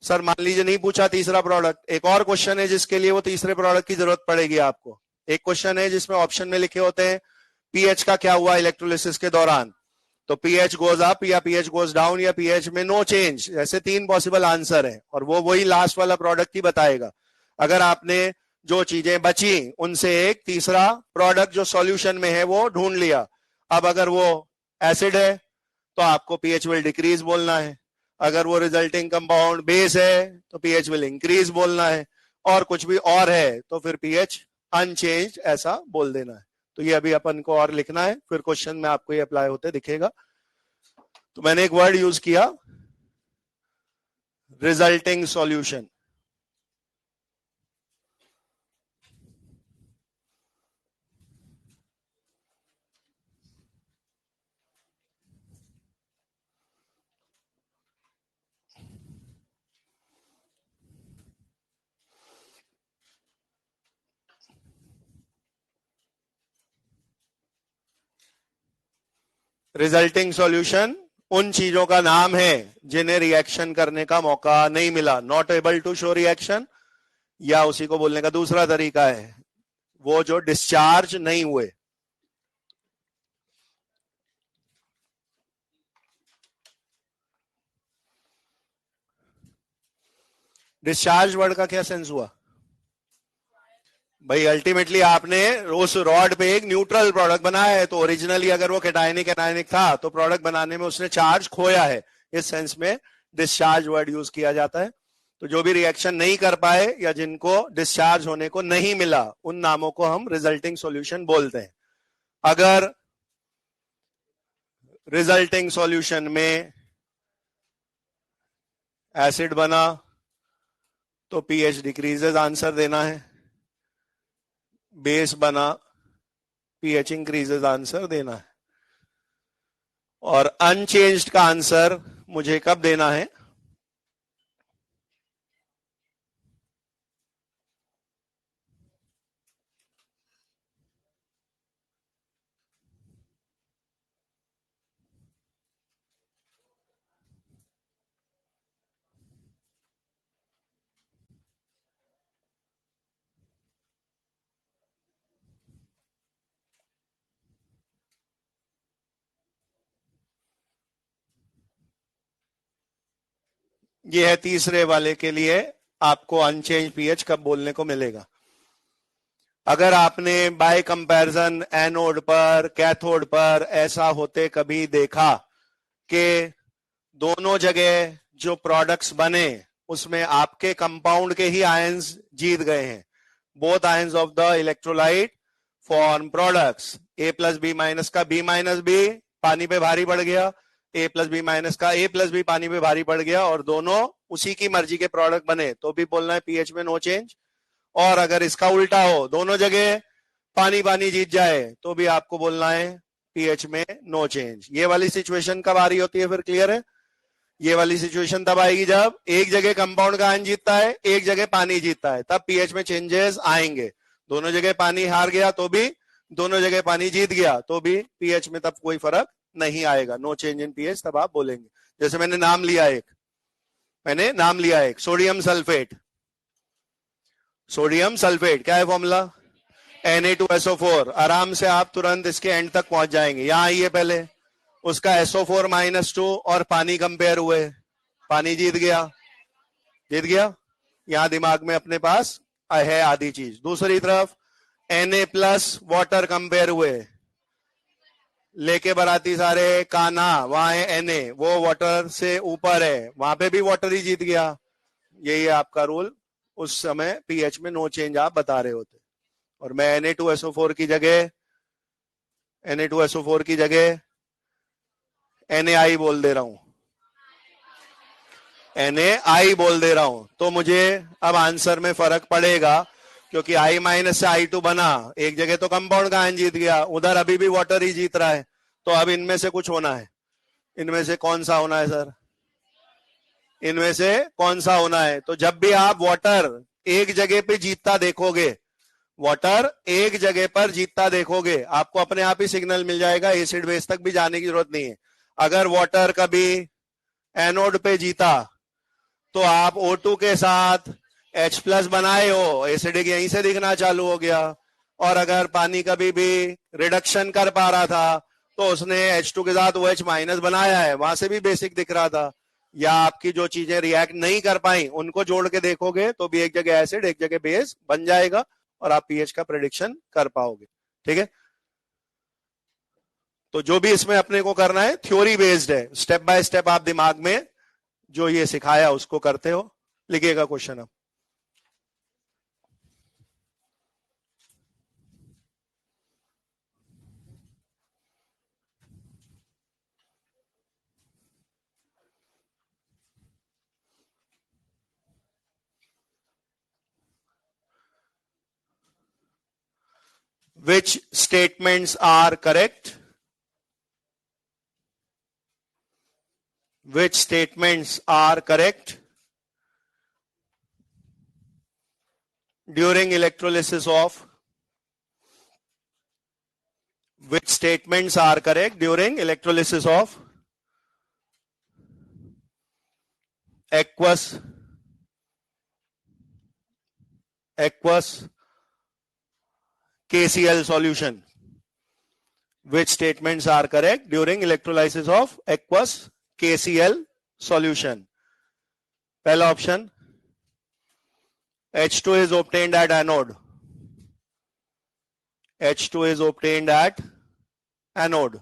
सर मान लीजिए नहीं पूछा तीसरा प्रोडक्ट, एक और क्वेश्चन है जिसके लिए वो तीसरे प्रोडक्ट की जरूरत पड़ेगी आपको। एक क्वेश्चन है जिसमें ऑप्शन में लिखे होते हैं पीएच का क्या हुआ इलेक्ट्रोलिसिस के दौरान, तो पीएच गोज अप या पीएच गोज डाउन या पीएच में नो चेंज, ऐसे तीन पॉसिबल आंसर है और वो वही लास्ट वाला प्रोडक्ट ही बताएगा। अगर आपने जो चीजें बची उनसे एक तीसरा प्रोडक्ट जो सॉल्यूशन में है वो ढूंढ लिया, अब अगर वो एसिड है तो आपको पीएच विल डिक्रीज बोलना है, अगर वो रिजल्टिंग कंपाउंड बेस है तो पीएच विल इंक्रीज बोलना है, और कुछ भी और है तो फिर पीएच अनचेंज ऐसा बोल देना है। तो ये अभी अपन को और लिखना है, फिर क्वेश्चन में आपको ये अप्लाई होते दिखेगा। तो मैंने एक वर्ड यूज किया रिजल्टिंग सॉल्यूशन। रिजल्टिंग सॉल्यूशन उन चीजों का नाम है जिन्हें रिएक्शन करने का मौका नहीं मिला, not able to show reaction, या उसी को बोलने का दूसरा तरीका है वो जो डिस्चार्ज नहीं हुए। डिस्चार्ज वर्ड का क्या सेंस हुआ भाई, अल्टीमेटली आपने उस रॉड पे एक न्यूट्रल प्रोडक्ट बनाया है, तो ओरिजिनली अगर वो कैटायनिक एनायनिक था तो प्रोडक्ट बनाने में उसने चार्ज खोया है, इस सेंस में डिस्चार्ज वर्ड यूज किया जाता है। तो जो भी रिएक्शन नहीं कर पाए या जिनको डिस्चार्ज होने को नहीं मिला उन नामों को हम रिजल्टिंग सॉल्यूशन बोलते हैं। अगर रिजल्टिंग सॉल्यूशन में एसिड बना तो पीएच डिक्रीजेस आंसर देना है, बेस बना पीएच इंक्रीजेस आंसर देना है, और अनचेंज्ड का आंसर मुझे कब देना है, ये है तीसरे वाले के लिए आपको अनचेंज पीएच कब बोलने को मिलेगा। अगर आपने बाय कंपैरिजन एनोड पर कैथोड पर ऐसा होते कभी देखा कि दोनों जगह जो प्रोडक्ट्स बने उसमें आपके कंपाउंड के ही आयंस जीत गए हैं. Both ions of the electrolyte form products. A plus B minus का बी माइनस बी पानी पे भारी पड़ गया, ए प्लस बी माइनस का ए प्लस बी पानी पे भारी पड़ गया, और दोनों उसी की मर्जी के प्रोडक्ट बने, तो भी बोलना है पीएच में नो चेंज. और अगर इसका उल्टा हो, दोनों जगह पानी पानी जीत जाए, तो भी आपको बोलना है पीएच में नो चेंज. ये वाली सिचुएशन कब आ रही होती है फिर, क्लियर है? ये वाली सिचुएशन तब आएगी जब एक जगह कंपाउंड का आयन जीतता है, एक जगह पानी जीतता है, तब पीएच में चेंजेस आएंगे. दोनों जगह पानी हार गया तो भी, दोनों जगह पानी जीत गया तो भी पीएच में तब कोई फर्क नहीं आएगा. नो चेंज इन पीएच तब आप बोलेंगे. जैसे मैंने नाम लिया एक सोडियम सल्फेट. सोडियम सल्फेट क्या है फॉर्मूला? Na2SO4. आराम से आप तुरंत इसके एंड तक पहुंच जाएंगे. यहां आइए, पहले उसका SO4 -2 और पानी कंपेयर हुए, पानी जीत गया. यहां दिमाग में अपने पास है आधी चीज. दूसरी तरफ Na+ वाटर कंपेयर हुए, लेके बराती सारे कान्हा, वहां है Na, वो वाटर से ऊपर है, वहां पे भी वाटर ही जीत गया. यही है आपका रूल. उस समय पीएच में नो चेंज आप बता रहे होते. और मैं Na2SO4 की जगह NaI बोल दे रहा हूं, तो मुझे अब आंसर में फर्क पड़ेगा, क्योंकि I- से I2 बना, एक जगह तो कंपाउंड का आयन जीत गया, उधर अभी भी वाटर ही जीत रहा है. तो अब इनमें से कुछ होना है. इनमें से कौन सा होना है सर? इनमें से कौन सा होना है? तो जब भी आप वाटर एक जगह पे जीतता देखोगे, आपको अपने आप ही सिग्नल मिल जाएगा, एसिड बेस तक भी जाने की जरूरत नहीं है. अगर वाटर कभी एनोड पे जीता, तो आप O2 के साथ H+ बनाए हो, एसिडिक यहीं से दिखना चालू हो गया. और अगर पानी कभी भी रिडक्शन कर पा रहा था, तो उसने H2 के साथ OH- बनाया है, वहां से भी बेसिक दिख रहा था. या आपकी जो चीजें रिएक्ट नहीं कर पाई, उनको जोड़ के देखोगे तो भी एक जगह एसिड एक जगह बेस बन जाएगा, और आप पीएच का प्रेडिक्शन कर पाओगे. ठीक है? तो जो भी इसमें अपने को करना है थ्योरी बेस्ड है, स्टेप बाय स्टेप आप दिमाग में जो ये सिखाया उसको करते हो. लिखिएगा क्वेश्चन अब. Which statements are correct? Which statements are correct during electrolysis of? Which statements are correct during electrolysis of aqueous KCl solution? Which statements are correct during electrolysis of aqueous KCl solution? पहला option, H2 is obtained at anode. H2 is obtained at anode.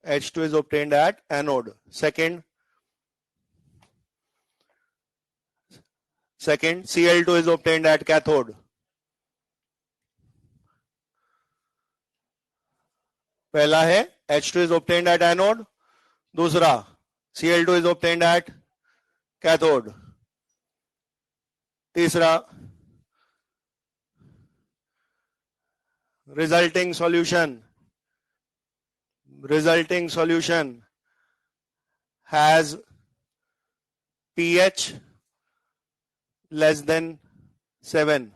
H2 is obtained at anode. Second, Cl2 is obtained at cathode. पहला है H2 is obtained at anode. दूसरा Cl2 is obtained at cathode. तीसरा resulting solution has pH less than 7.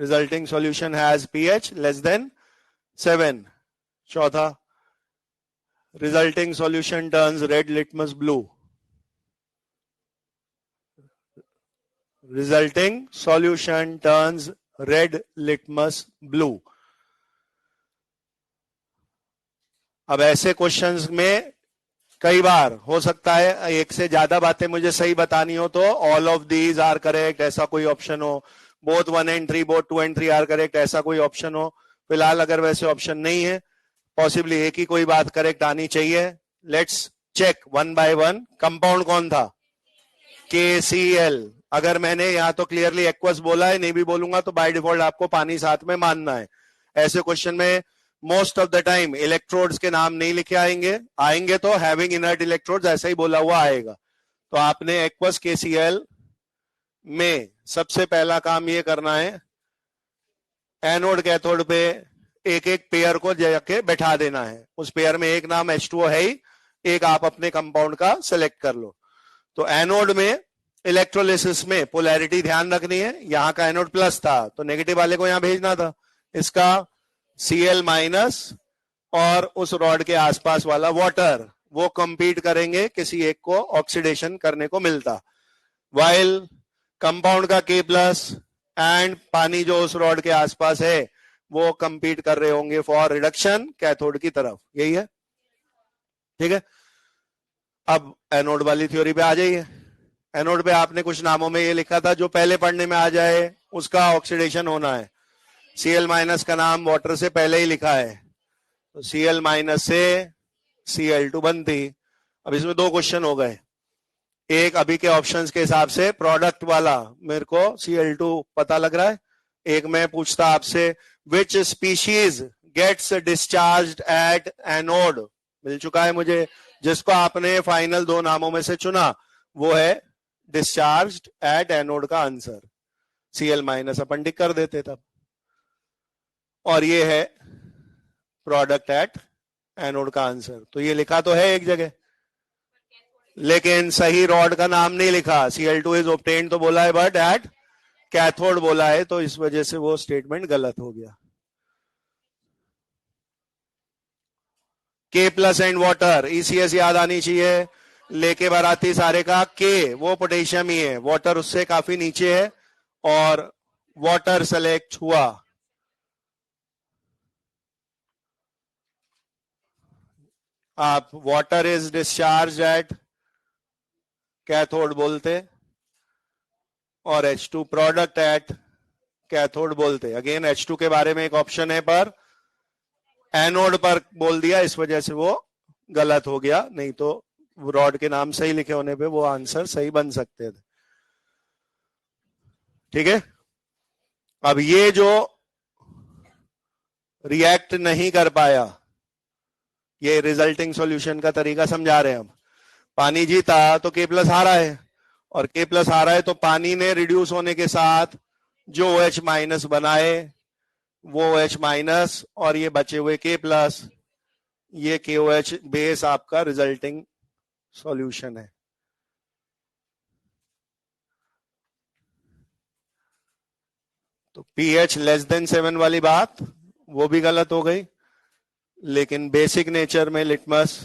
Resulting solution has pH less than 7. चौथा, resulting solution turns red litmus blue. Resulting solution turns red litmus blue. अब ऐसे क्वेश्चंस में कई बार हो सकता है एक से ज्यादा बातें मुझे सही बतानी हो, तो all of these are correct ऐसा कोई ऑप्शन हो, both 1 and 3, both 2 and 3 are correct ऐसा कोई ऑप्शन हो. फिलहाल अगर वैसे ऑप्शन नहीं है, पॉसिबली एक ही कोई बात करेक्ट आनी चाहिए. Let's check one by one. Compound कौन था? KCl। अगर मैंने यहाँ तो क्लियरली एक्वस बोला है, नहीं भी बोलूंगा तो बाय डिफॉल्ट आपको पानी साथ में मानना है। ऐसे क्वेश्चन में most of the time electrodes के नाम नहीं लिखे आएंगे, आएंगे तो हैविंग इनर्ट इलेक्ट्रोड्स ऐसा ही बोला हुआ आएगा। तो आपने एक्वस KCl में सबसे पहला काम ये करना है, एनोड कैथोड पे एक एक पेयर को जाके बैठा देना है। उस पेयर में एक नाम H2O है ही, एक आप अपने कंपाउंड का सिलेक्ट कर लो। तो एनोड में इलेक्ट्रोलिसिस में पोलैरिटी ध्यान रखनी है। यहां का एनोड प्लस था तो नेगेटिव वाले को यहां भेजना था, इसका Cl माइनस, और उस रॉड के आसपास वाला वाटर, वो कंपीट करेंगे, किसी एक को ऑक्सीडेशन करने को मिलता। वाइल कंपाउंड का K प्लस एंड पानी जो उस रॉड के आसपास है वो कंपीट कर रहे होंगे फॉर रिडक्शन कैथोड की तरफ। यही है, ठीक है। अब एनोड वाली थ्योरी पे आ जाइए। एनोड पे आपने कुछ नामों में ये लिखा था, जो पहले पढ़ने में आ जाए उसका ऑक्सीडेशन होना है। Cl माइनस का नाम वाटर से पहले ही लिखा है, तो Cl माइनस से Cl2 बनती। अब इसमें दो क्वेश्चन हो गए, एक अभी के ऑप्शंस के हिसाब से प्रोडक्ट वाला मेरे को Cl2 पता लग रहा है, एक मैं पूछता आपसे which species gets discharged at anode, मिल चुका है मुझे। जिसको आपने फाइनल दो नामों में से चुना वो है डिस्चार्ज्ड एट एनोड का आंसर। Cl माइनस अपन टिक कर देते तब, और ये है प्रोडक्ट एट एनोड का आंसर। तो ये लिखा तो है एक जगह, लेकिन सही रॉड का नाम नहीं लिखा। Cl2 इज ऑब्टेन्ड तो बोला है, बट एट कैथोड बोला है, तो इस वजह से वो स्टेटमेंट गलत हो गया। K plus and water, ECS याद आनी चाहिए। लेके बाराती सारे का K वो पोटेशियम ही है, वाटर उससे काफी नीचे है, और वाटर सेलेक्ट हुआ। आप water is discharge at cathode बोलते, और H2 प्रोडक्ट एट कैथोड बोलते। अगेन H2 के बारे में एक ऑप्शन है, पर एनोड पर बोल दिया, इस वजह से वो गलत हो गया। नहीं तो रॉड के नाम सही लिखे होने पे वो आंसर सही बन सकते थे, ठीक है। अब ये जो रिएक्ट नहीं कर पाया, ये रिजल्टिंग सॉल्यूशन का तरीका समझा रहे हैं हम। पानी जीता तो K प्लस हारा है, और K प्लस हारा है तो पानी ने रिड्यूस होने के साथ जो OH माइनस बनाए वो OH माइनस, और ये बचे हुए K प्लस, ये KOH बेस आपका रिजल्टिंग सॉल्यूशन है। तो pH लेस देन 7 वाली बात वो भी गलत हो गई, लेकिन बेसिक नेचर में litmus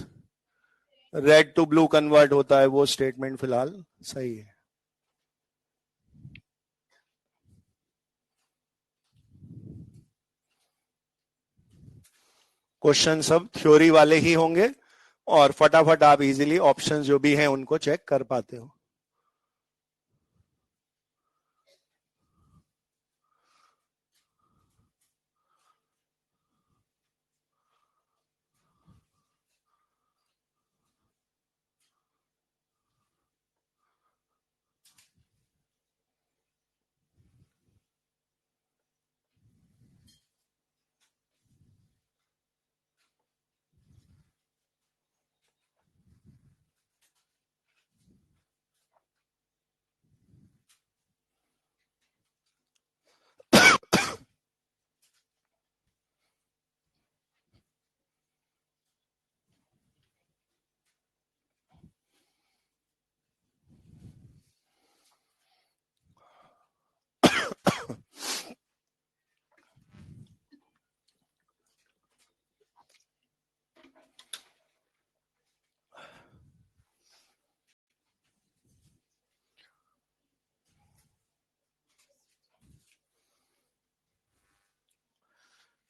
red to blue convert होता है, वो स्टेटमेंट फिलहाल सही है। क्वेश्चन सब थ्योरी वाले ही होंगे, और फटाफट आप इजीली ऑप्शंस जो भी हैं उनको चेक कर पाते हो।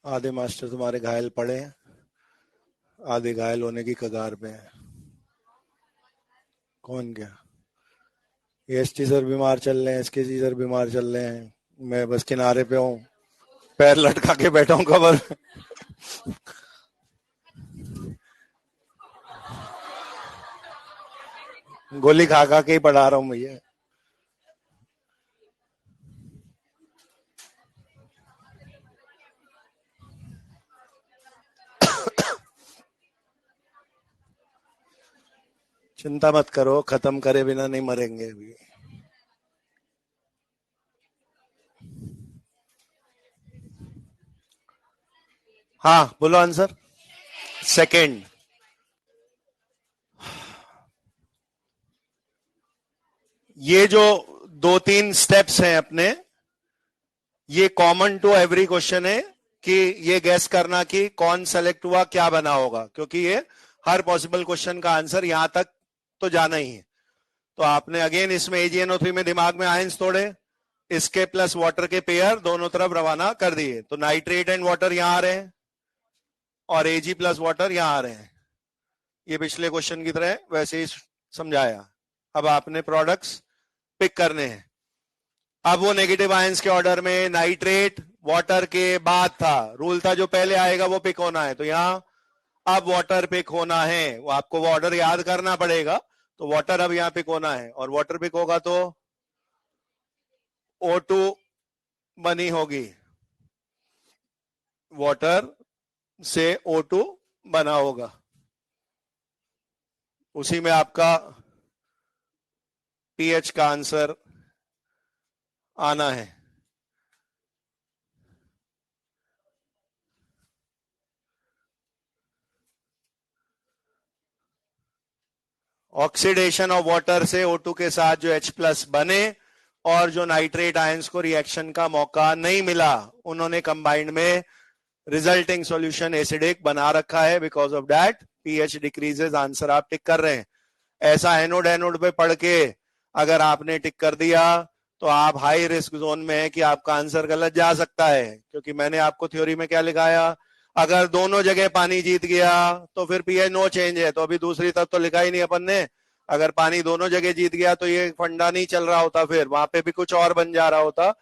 आधे मास्टर तुम्हारे घायल पड़े हैं, आधे घायल होने की कगार पे हैं। कौन क्या? एसटी सर बीमार चल रहे हैं, एसके सर बीमार चल रहे हैं, मैं बस किनारे पे हूँ, पैर लटका के बैठा हूँ कवर। गोली खा खा के ही पढ़ा रहा हूं भैया। चिंता मत करो, खत्म करे बिना नहीं मरेंगे अभी। हाँ बोलो आंसर। सेकंड। ये जो दो तीन स्टेप्स हैं अपने, ये कॉमन टू एवरी क्वेश्चन है कि ये गैस करना कि कौन सेलेक्ट हुआ क्या बना होगा, क्योंकि ये हर पॉसिबल क्वेश्चन का आंसर यहां तक तो जाना ही है। तो आपने अगेन इसमें AgNO3 में दिमाग में आयंस तोड़े, इसके प्लस वाटर के पेयर दोनों तरफ रवाना कर दिए, तो नाइट्रेट एंड वाटर यहां आ रहे हैं और Ag प्लस वाटर यहां आ रहे हैं। ये पिछले क्वेश्चन की तरह वैसे ही समझाया। अब आपने प्रोडक्ट्स पिक करने हैं। अब वो नेगेटिव आयंस के ऑर्डर में नाइट्रेट वाटर के बाद था, रूल था जो पहले आएगा वो पिक होना है, तो यहां अब वाटर पिक होना है, वो आपको वो ऑर्डर याद करना पड़ेगा। तो वाटर अब यहां पिक होना है और वाटर पिक होगा तो O2 बनी होगी, वाटर से O2 बना होगा, उसी में आपका पीएच का आंसर आना है। ऑक्सीडेशन ऑफ वाटर से O2 के साथ जो H प्लस बने और जो नाइट्रेट आयंस को रिएक्शन का मौका नहीं मिला, उन्होंने कंबाइंड में रिजल्टिंग सॉल्यूशन एसिडिक बना रखा है। Because of that pH decreases. Answer आप टिक कर रहे हैं। ऐसा एनोड एनोड पे पढ़ के अगर आपने टिक कर दिया तो आप हाई रिस्क जोन में है कि आपका आंसर गलत जा सकता है, क्योंकि मैंने आपको थ्योरी में क्या लिखाया, अगर दोनों जगह पानी जीत गया तो फिर पीएच नो चेंज है। तो अभी दूसरी तरफ तो लिखा ही नहीं अपन ने, अगर पानी दोनों जगह जीत गया तो ये फंडा नहीं चल रहा होता, फिर वहां पे भी कुछ और बन जा रहा होता।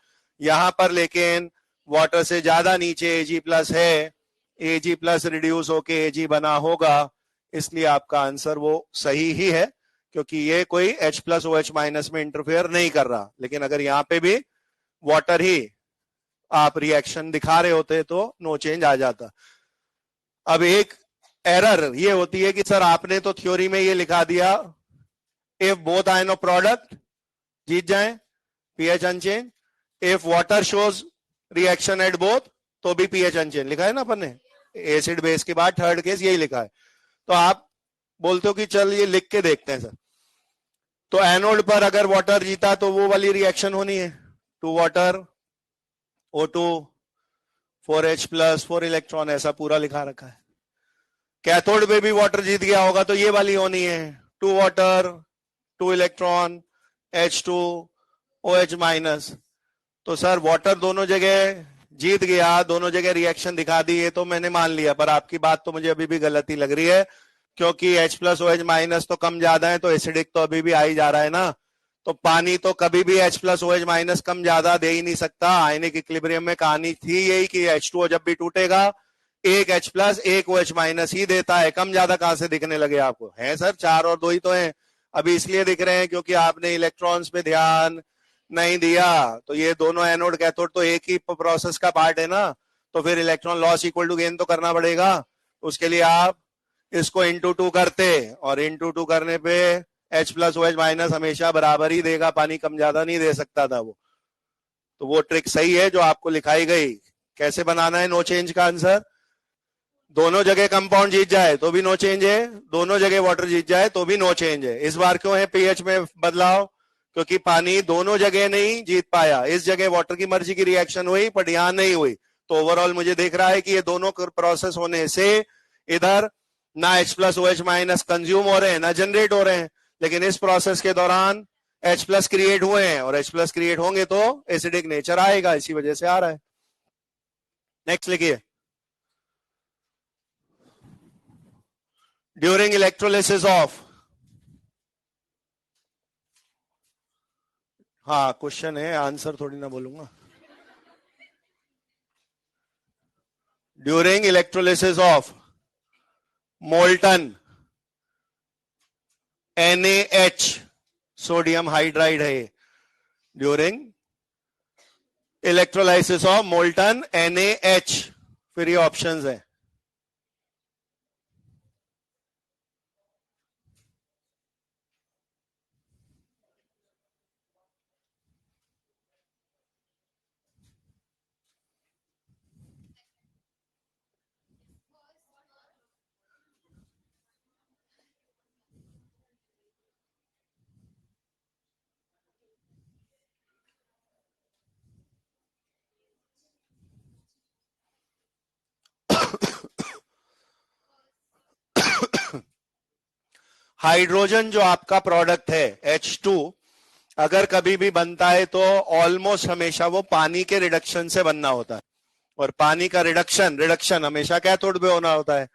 यहां पर लेकिन वाटर से ज्यादा नीचे Ag प्लस है, Ag प्लस रिड्यूस होके Ag बना होगा, इसलिए आपका आंसर वो सही ही है, क्योंकि ये कोई H प्लस OH माइनस में इंटरफेयर नहीं कर रहा। लेकिन अगर यहां पे भी वाटर ही आप रिएक्शन दिखा रहे होते तो नो चेंज आ जाता। अब एक एरर ये होती है कि सर आपने तो थ्योरी में ये लिखा दिया if both ion of product जीत जाए pH unchanged, if water shows reaction at both तो भी पीएच अनचेंज लिखा है ना अपन ने, एसिड बेस के बाद थर्ड केस यही लिखा है। तो आप बोलते हो कि चल ये लिख के देखते हैं सर, तो एनोड पर अगर वाटर जीता तो वो वाली रिएक्शन होनी है, two water O2 4H plus 4 electron, ऐसा पूरा लिखा रखा है। कैथोड पे भी वाटर जीत गया होगा तो ये वाली होनी है, two water 2 electron H2 OH minus. तो सर वाटर दोनों जगह जीत गया, दोनों जगह रिएक्शन दिखा दी, ये तो मैंने मान लिया, पर आपकी बात तो मुझे अभी भी गलती लग रही है, क्योंकि H प्लस OH माइनस तो कम ज्यादा है तो एसिडिक तो अभी भी आ ही जा रहा है ना। तो पानी तो कभी भी H प्लस OH माइनस कम ज्यादा दे ही नहीं सकता। आयनिक इक्विलिब्रियम में कहानी थी यही कि H2O जब भी टूटेगा एक H प्लस एक OH माइनस ही देता है, कम ज्यादा कहां से दिखने लगे आपको, है सर 4 और 2 ही तो है। अभी इसलिए दिख रहे हैं क्योंकि आपने इलेक्ट्रॉन्स पे ध्यान नहीं दिया। तो ये दोनों एनोड कैथोड तो एक ही प्रोसेस का पार्ट है ना, तो फिर electron loss equal to gain तो करना पड़ेगा। उसके लिए आप इसको इंटू 2 करते, और इंटू 2 करने पे H प्लस OH माइनस हमेशा बराबर ही देगा, पानी कम ज्यादा नहीं दे सकता था वो। तो वो ट्रिक सही है जो आपको लिखाई गई। कैसे बनाना है नो चेंज का आंसर, दोनों जगह कंपाउंड जीत जाए तो भी नो चेंज है, दोनों जगह वाटर जीत जाए तो भी नो चेंज है। इस बार क्यों है पीएच में बदलाव, क्योंकि पानी दोनों जगह नहीं जीत पाया, इस जगह वाटर की मर्जी की रिएक्शन हुई बट यहां नहीं हुई। तो ओवरऑल मुझे देख रहा है कि ये दोनों प्रोसेस होने से इधर ना H plus OH minus consume हो रहे हैं ना जनरेट हो रहे हैं, लेकिन इस प्रोसेस के दौरान H प्लस क्रिएट हुए हैं, और H प्लस क्रिएट होंगे तो एसिडिक नेचर आएगा, इसी वजह से आ रहा है। नेक्स्ट लिखिए, ड्यूरिंग इलेक्ट्रोलिसिस ऑफ, हाँ क्वेश्चन है आंसर थोड़ी ना बोलूंगा। During electrolysis of molten NaH sodium hydride है during electrolysis of molten NaH। फिर ये ऑप्शंस है। हाइड्रोजन जो आपका प्रोडक्ट है H2 अगर कभी भी बनता है तो ऑलमोस्ट हमेशा वो पानी के रिडक्शन से बनना होता है, और पानी का रिडक्शन हमेशा कैथोड पे होना होता है।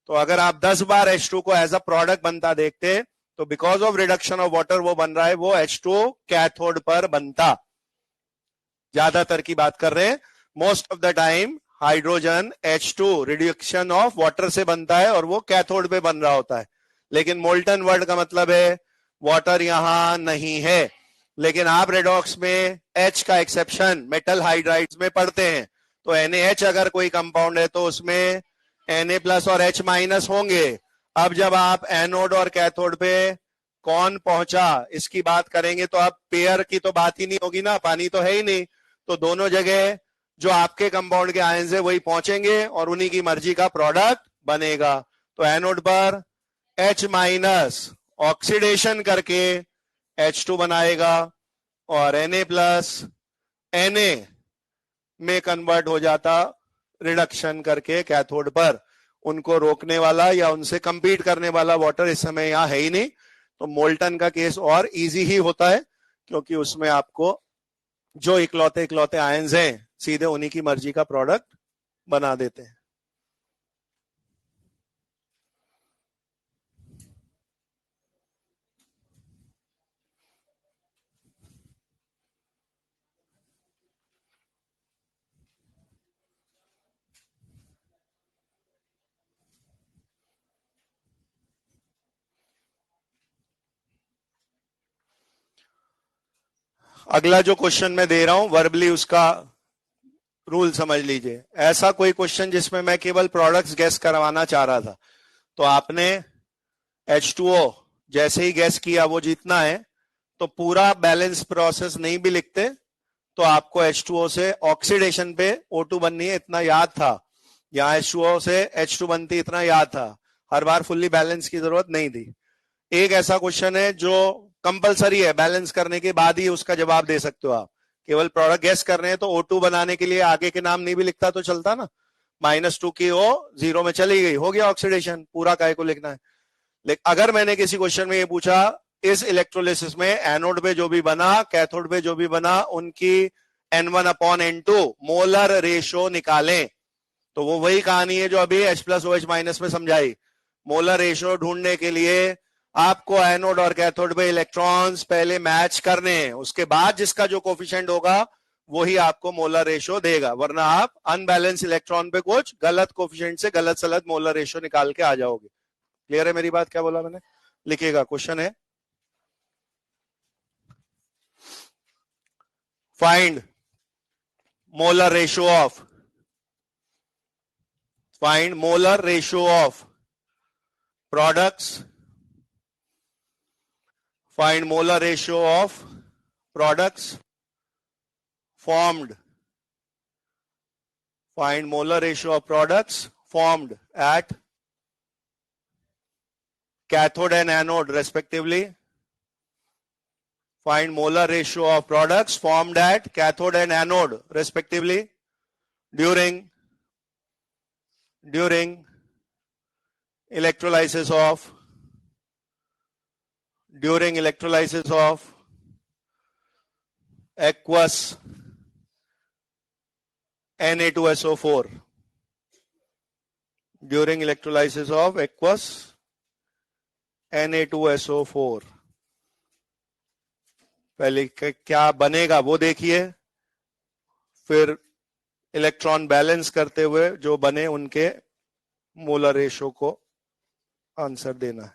तो अगर आप 10 बार H2 को एज अ प्रोडक्ट बनता देखते तो because of reduction of water वो बन रहा है, वो H2 कैथोड पर बनता। ज्यादातर की बात कर रहे हैं, most of the time hydrogen H2 reduction of water से बनता है और वो कैथोड पे बन रहा होता है। लेकिन मोल्टन वर्ड का मतलब है वाटर यहां नहीं है। लेकिन आप रेडॉक्स में H का एक्सेप्शन मेटल हाइड्राइड्स में पढ़ते हैं, तो NaH अगर कोई कंपाउंड है तो उसमें Na प्लस और H माइनस होंगे। अब जब आप एनोड और कैथोड पे कौन पहुंचा इसकी बात करेंगे तो आप पेयर की तो बात ही नहीं होगी ना, पानी तो है ही नहीं। तो दोनों जगह जो आपके कंपाउंड के आयंस है वही पहुंचेंगे और उन्हीं की मर्जी का प्रोडक्ट बनेगा। तो एनोड पर H माइनस ऑक्सीडेशन करके H2 बनाएगा और Na प्लस Na में कन्वर्ट हो जाता रिडक्शन करके कैथोड पर। उनको रोकने वाला या उनसे कंपीट करने वाला वाटर इस समय यहां है ही नहीं। तो मोल्टन का केस और इजी ही होता है क्योंकि उसमें आपको जो इकलौते आयंस हैं सीधे उन्हीं की मर्जी का प्रोडक्ट बना देते हैं। अगला जो क्वेश्चन मैं दे रहा हूं वर्बली उसका रूल समझ लीजिए। ऐसा कोई क्वेश्चन जिसमें मैं केवल प्रोडक्ट्स गैस करवाना चाह रहा था, तो आपने H2O जैसे ही गैस किया वो जीतना है, तो पूरा बैलेंस प्रोसेस नहीं भी लिखते तो आपको H2O से ऑक्सीडेशन पे O2 बननी है इतना याद था, यहां H2O से H2 बनती इतना याद था, हर बार फुल्ली बैलेंस की जरूरत नहीं थी। एक ऐसा क्वेश्चन है जो कंपलसरी है, बैलेंस करने के बाद ही उसका जवाब दे सकते हो आप। केवल प्रोडक्ट गैस कर रहे हैं तो O2 बनाने के लिए आगे के नाम नहीं भी लिखता तो चलता ना, -2 की O 0 में चली गई, हो गया ऑक्सीडेशन, पूरा काय को लिखना है। लेकिन अगर मैंने किसी क्वेश्चन में ये पूछा इस इलेक्ट्रोलिसिस में एनोड पे जो भी बना कैथोड पे जो भी बना उनकी N1/N2 मोलर रेशो निकालें, तो वो वही कहानी है जो अभी H+OH- में समझाई। मोलर रेशो ढूंढने के लिए आपको एनोड और कैथोड पे इलेक्ट्रॉन्स पहले मैच करने हैं, उसके बाद जिसका जो कोफिशिएंट होगा वही आपको मोलर रेशो देगा, वरना आप अनबैलेंस इलेक्ट्रॉन पे कुछ गलत कोफिशिएंट से गलत सलत मोलर रेशो निकाल के आ जाओगे। क्लियर है मेरी बात? क्या बोला मैंने? लिखिएगा, क्वेश्चन है find molar ratio of products, find molar ratio of products formed at cathode and anode respectively. Find molar ratio of products formed at cathode and anode respectively during electrolysis of aqueous Na2SO4. During electrolysis of aqueous Na2SO4 पहले क्या बनेगा वो देखिए, फिर इलेक्ट्रॉन बैलेंस करते हुए जो बने उनके मोलर रेशो को आंसर देना है।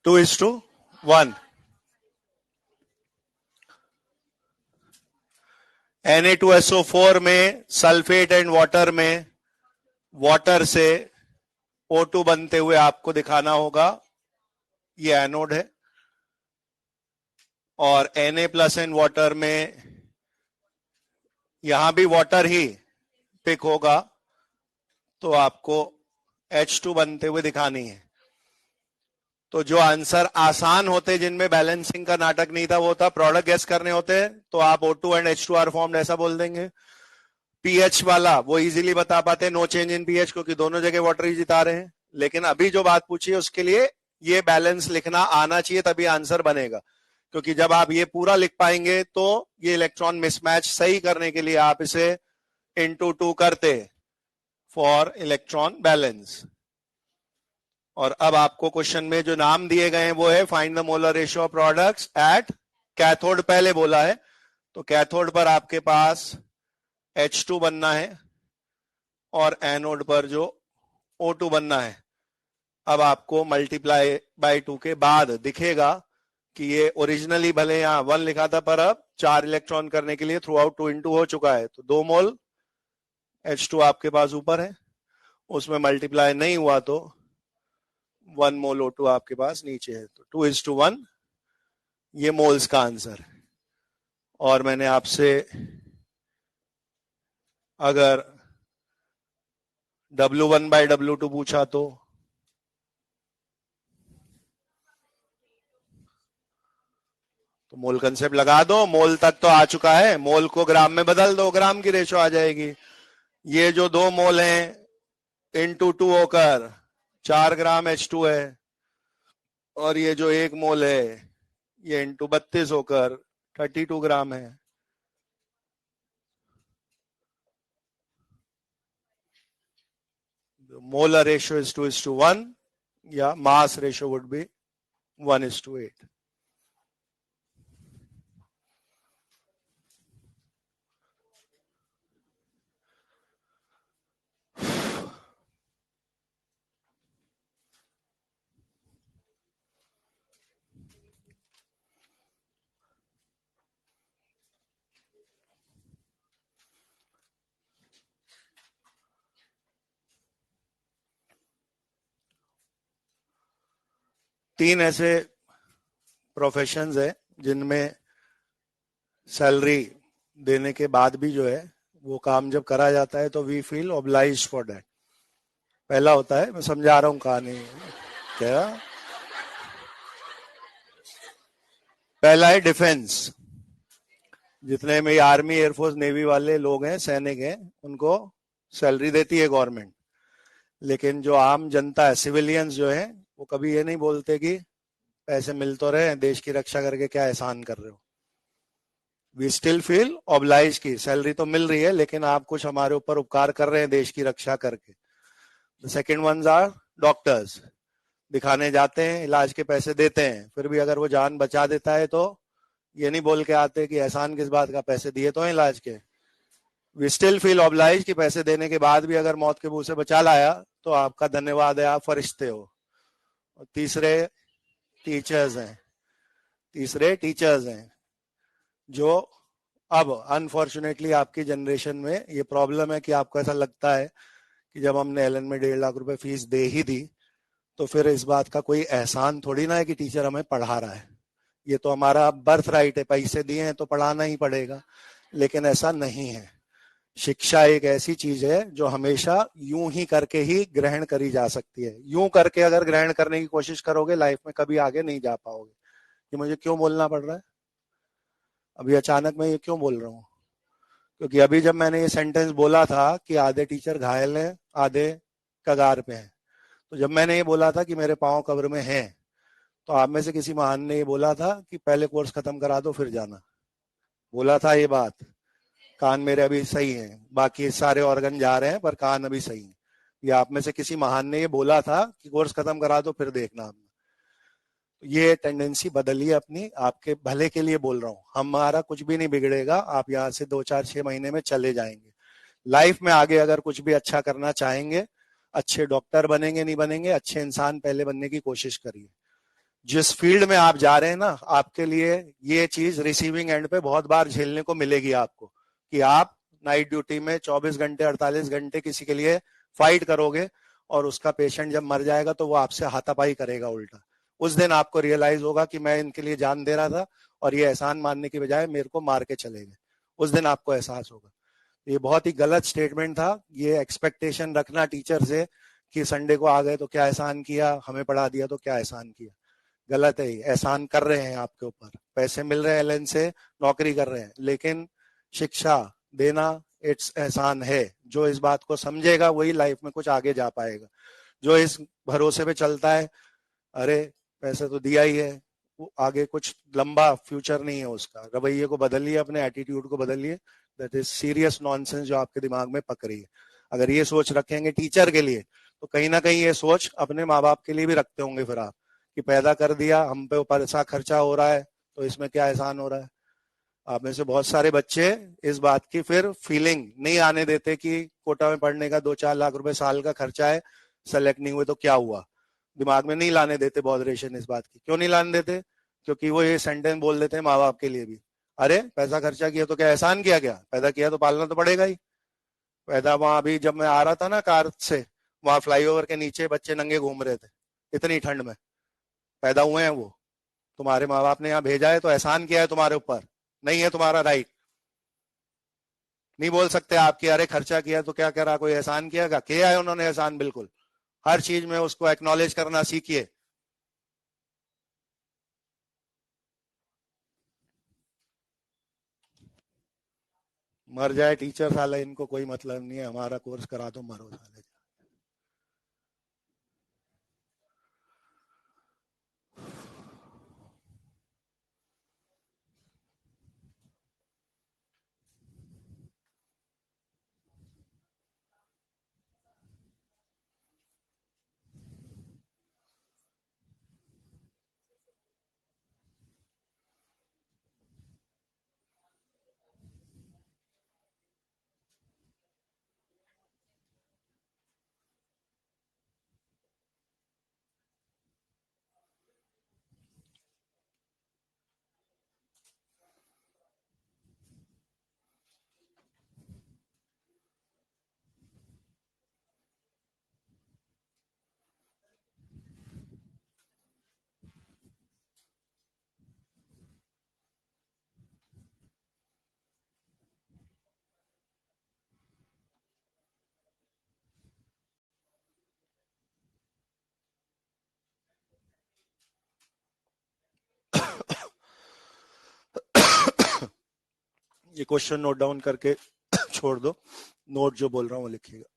2:1. Na2SO4 में सल्फेट एंड वाटर में वाटर से O2 बनते हुए आपको दिखाना होगा, ये एनोड है, और Na प्लस एंड वाटर में यहां भी वाटर ही पिक होगा, तो आपको H2 बनते हुए दिखानी है। तो जो आंसर आसान होते जिनमें बैलेंसिंग का नाटक नहीं था, वो था प्रोडक्ट गेस करने होते, तो आप O2 and H2 are formed ऐसा बोल देंगे। पीएच वाला वो इजीली बता पाते, नो चेंज इन पीएच, क्योंकि दोनों जगह वाटर ही जिता रहे हैं। लेकिन अभी जो बात पूछी है उसके लिए ये बैलेंस लिखना आना चाहिए, तभी आंसर बनेगा। क्योंकि जब आप ये पूरा लिख पाएंगे तो ये इलेक्ट्रॉन मिसमैच सही करने के लिए आप इसे इंटू 2 करते फॉर इलेक्ट्रॉन बैलेंस। और अब आपको क्वेश्चन में जो नाम दिए गए हैं वो है find the molar ratio of products at cathode, पहले बोला है, तो कैथोड पर आपके पास H2 बनना है और एनोड पर जो O2 बनना है। अब आपको मल्टीप्लाई बाय 2 के बाद दिखेगा कि ये ओरिजिनली भले यहां 1 लिखा था, पर अब 4 इलेक्ट्रॉन करने के लिए थ्रू आउट 2 इंटू हो चुका है, तो 2 मोल H2 आपके पास ऊपर है, उसमें मल्टीप्लाई नहीं हुआ तो 1 मोल O2 आपके पास नीचे है। तो 2:1 ये मोल्स का आंसर। और मैंने आपसे अगर W1/W2 पूछा तो मोल कंसेप्ट लगा दो, मोल तक तो आ चुका है, मोल को ग्राम में बदल दो, ग्राम की रेशो आ जाएगी। ये जो 2 मोल हैं इंटू 2 होकर 4 ग्राम H2 है, और ये जो 1 मोल है ये इंटू 32 होकर 32 ग्राम है। मोलर रेशियो इज 2:1 या मास रेशियो वुड बी 1:8। तीन ऐसे प्रोफेशंस है जिनमें सैलरी देने के बाद भी जो है वो काम जब करा जाता है तो we feel obliged for that. पहला होता है, मैं समझा रहा हूं कहानी क्या, पहला है डिफेंस। जितने में आर्मी एयरफोर्स नेवी वाले लोग हैं, सैनिक हैं, उनको सैलरी देती है गवर्नमेंट। लेकिन जो आम जनता है, सिविलियंस जो है, वो कभी ये नहीं बोलते कि पैसे मिल तो रहे हैं, देश की रक्षा करके क्या एहसान कर रहे हो। वी स्टिल फील ऑब्लाइज की सैलरी तो मिल रही है, लेकिन आप कुछ हमारे ऊपर उपकार कर रहे हैं देश की रक्षा करके। The second ones are doctors, दिखाने जाते हैं, इलाज के पैसे देते हैं, फिर भी अगर वो जान बचा देता है तो ये नहीं बोल के आते कि एहसान किस बात का, पैसे दिए तो हैं इलाज के। वी स्टिल फील ऑब्लाइज कि पैसे देने के बाद भी अगर मौत के मुंह से बचा लाया तो आपका धन्यवाद है, आप फरिश्ते हो। और तीसरे टीचर्स हैं जो अब अनफॉर्चुनेटली आपकी जनरेशन में ये प्रॉब्लम है कि आपको ऐसा लगता है कि जब हमने एलन में 1.5 लाख रुपए फीस दे ही दी तो फिर इस बात का कोई एहसान थोड़ी ना है कि टीचर हमें पढ़ा रहा है, ये तो हमारा बर्थ राइट है, पैसे दिए हैं तो पढ़ाना ही पड़ेगा। लेकिन ऐसा नहीं है। शिक्षा एक ऐसी चीज है जो हमेशा यूं ही करके ही ग्रहण करी जा सकती है। यूं करके अगर ग्रहण करने की कोशिश करोगे लाइफ में कभी आगे नहीं जा पाओगे। कि मुझे क्यों बोलना पड़ रहा है अभी अचानक, मैं ये क्यों बोल रहा हूँ, क्योंकि अभी जब मैंने ये सेंटेंस बोला था कि आधे टीचर घायल हैं, आधे कगार पे हैं, तो जब मैंने ये बोला था कि मेरे पांव कब्र में हैं, तो आप में से किसी महान ने ये बोला था कि पहले कोर्स खत्म करा दो फिर जाना। बोला था ये बात। कान मेरे अभी सही हैं, बाकी सारे ऑर्गन जा रहे हैं पर कान अभी सही हैं। ये आप में से किसी महान ने ये बोला था कि कोर्स खत्म करा दो फिर देखना। ये टेंडेंसी बदलिए अपनी, आपके भले के लिए बोल रहा हूँ। हमारा कुछ भी नहीं बिगड़ेगा, आप यहाँ से 2-4-6 महीने में चले जाएंगे। लाइफ में आगे अगर कुछ भी अच्छा करना चाहेंगे, अच्छे डॉक्टर बनेंगे नहीं बनेंगे, अच्छे इंसान पहले बनने की कोशिश करिए। जिस फील्ड में आप जा रहे हैं ना, आपके लिए ये चीज रिसीविंग एंड पे बहुत बार झेलने को मिलेगी आपको, कि आप नाइट ड्यूटी में 24 घंटे 48 घंटे किसी के लिए फाइट करोगे, और उसका पेशेंट जब मर जाएगा तो वो आपसे हाथापाई करेगा उल्टा। उस दिन आपको रियलाइज होगा कि मैं इनके लिए जान दे रहा था और ये एहसान मानने की बजाय मेरे को मार के चले गए। उस दिन आपको एहसास होगा। ये बहुत ही गलत स्टेटमेंट था, ये एक्सपेक्टेशन रखना टीचर से कि संडे को आ गए तो क्या एहसान किया, हमें पढ़ा दिया तो क्या एहसान किया। गलत है, एहसान कर रहे हैं आपके ऊपर, पैसे मिल रहे हैं एलएन से, नौकरी कर रहे हैं, लेकिन शिक्षा देना इट्स एहसान है। जो इस बात को समझेगा वही लाइफ में कुछ आगे जा पाएगा। जो इस भरोसे पे चलता है, अरे पैसे तो दिया ही है, वो आगे कुछ लंबा फ्यूचर नहीं है उसका। रवैये को बदलिए, अपने एटीट्यूड को बदलिए। दैट इज सीरियस नॉनसेंस जो आपके दिमाग में पक रही है। अगर ये सोच रखेंगे टीचर के लिए, तो कहीं ना कहीं ये सोच अपने माँ बाप के लिए भी रखते होंगे फिर आप, कि पैदा कर दिया, हम पे ऊपर ऐसा खर्चा हो रहा है तो इसमें क्या एहसान हो रहा है। आप में से बहुत सारे बच्चे इस बात की फिर फीलिंग नहीं आने देते कि कोटा में पढ़ने का 2-4 लाख रुपए साल का खर्चा है, सेलेक्ट नहीं हुए तो क्या हुआ। दिमाग में नहीं लाने देते बॉदरेशन इस बात की। क्यों नहीं लाने देते? क्योंकि वो ये सेंटेंस बोल देते हैं माँ बाप के लिए भी, अरे पैसा खर्चा किया तो क्या एहसान किया, क्या पैदा किया तो पालना तो पड़ेगा ही। पैदा वहां अभी जब मैं आ रहा था ना कार से, वहां फ्लाईओवर के नीचे बच्चे नंगे घूम रहे थे इतनी ठंड में। पैदा हुए हैं वो, तुम्हारे माँ बाप ने यहाँ भेजा है तो एहसान किया है तुम्हारे ऊपर, नहीं है तुम्हारा राइट। नहीं बोल सकते आपकी अरे खर्चा किया तो क्या करा, कोई एहसान किया है उन्होंने एहसान, बिल्कुल। हर चीज में उसको एक्नॉलेज करना सीखिए। मर जाए टीचर साले, इनको कोई मतलब नहीं है, हमारा कोर्स करा दो, मरो साले। ये क्वेश्चन नोट डाउन करके छोड़ दो, नोट जो बोल रहा हूँ वो लिखिएगा।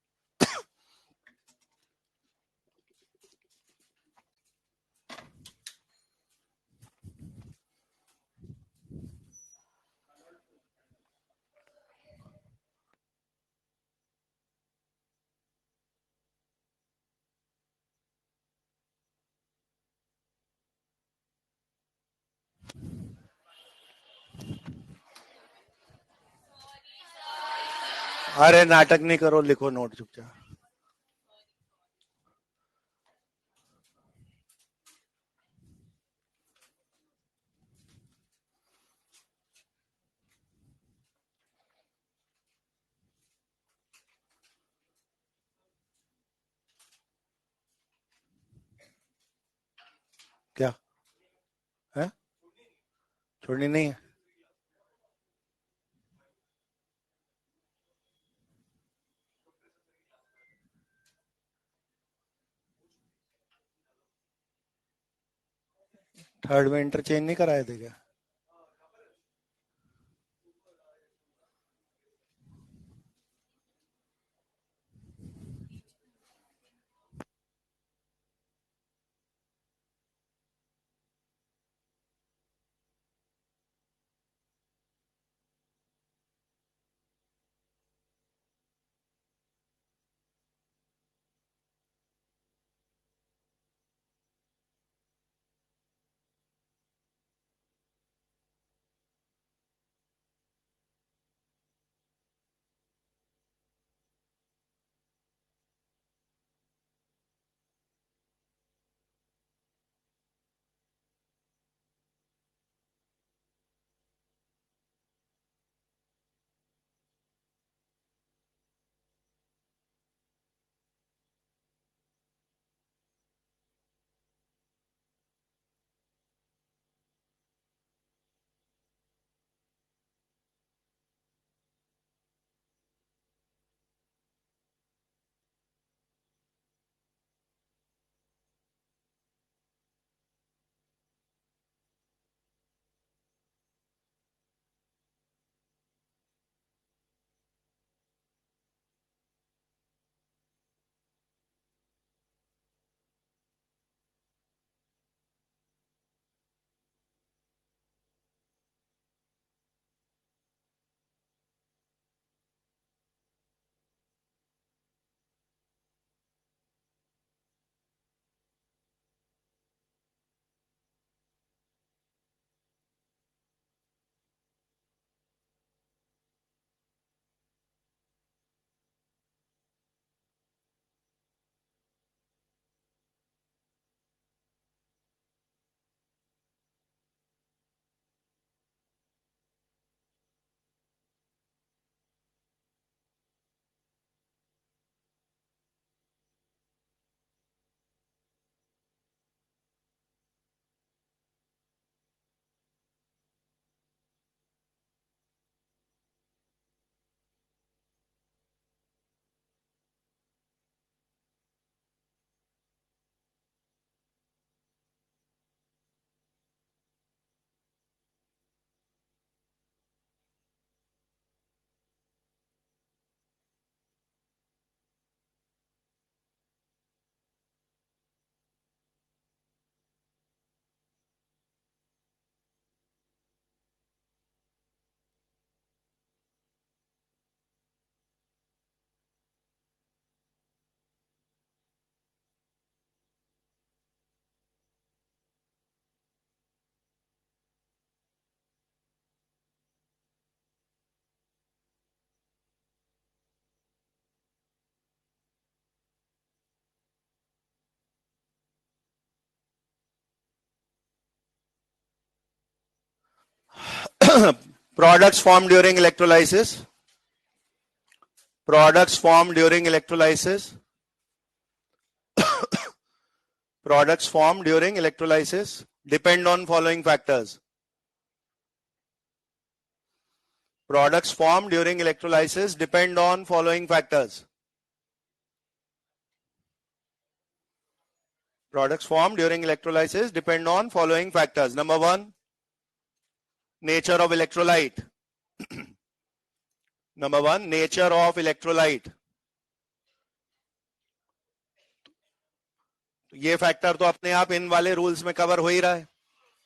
अरे नाटक नहीं करो, लिखो नोट चुपचाप। क्या है? छोड़नी नहीं है। थर्ड में इंटरचेंज नहीं कराए थे क्या? products formed during electrolysis. Products formed during electrolysis. Products formed during electrolysis depend on following factors. Products formed during electrolysis depend on following factors. Products formed during electrolysis depend on following factors. Number one, nature of electrolyte. Number one, nature of electrolyte. ये फैक्टर तो अपने आप इन वाले रूल्स में कवर हो ही रहा है,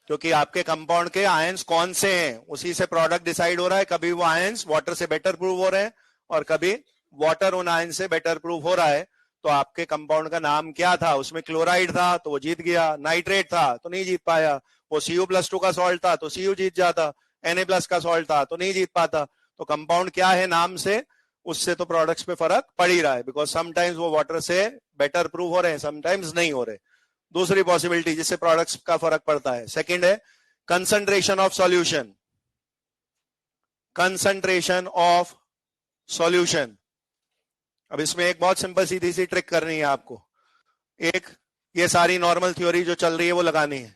क्योंकि आपके कंपाउंड के आयंस कौन से हैं उसी से प्रोडक्ट डिसाइड हो रहा है. कभी वो आयंस वाटर से बेटर प्रूव हो रहे हैं और कभी वाटर उन आयंस से बेटर प्रूव हो रहा है. तो आपके कंपाउंड का नाम क्या था? उसमें क्लोराइड था तो वो जीत गया, नाइट्रेट था तो नहीं जीत पाया, वो Cu+2 का सॉल्ट था तो Cu जीत जाता, Na+ का सॉल्ट था तो नहीं जीत पाता. तो कंपाउंड क्या है नाम से, उससे तो प्रोडक्ट्स पे फर्क पड़ ही रहा है, बिकॉज समटाइम्स वो वाटर से बेटर प्रूव हो रहे हैं, समटाइम्स नहीं हो रहे. दूसरी पॉसिबिलिटी जिससे प्रोडक्ट्स का फर्क पड़ता है, सेकंड है concentration of solution. Concentration of solution. अब इसमें एक बहुत सिंपल सीधी सी ट्रिक करनी है आपको. एक, ये सारी नॉर्मल थ्योरी जो चल रही है वो लगानी है.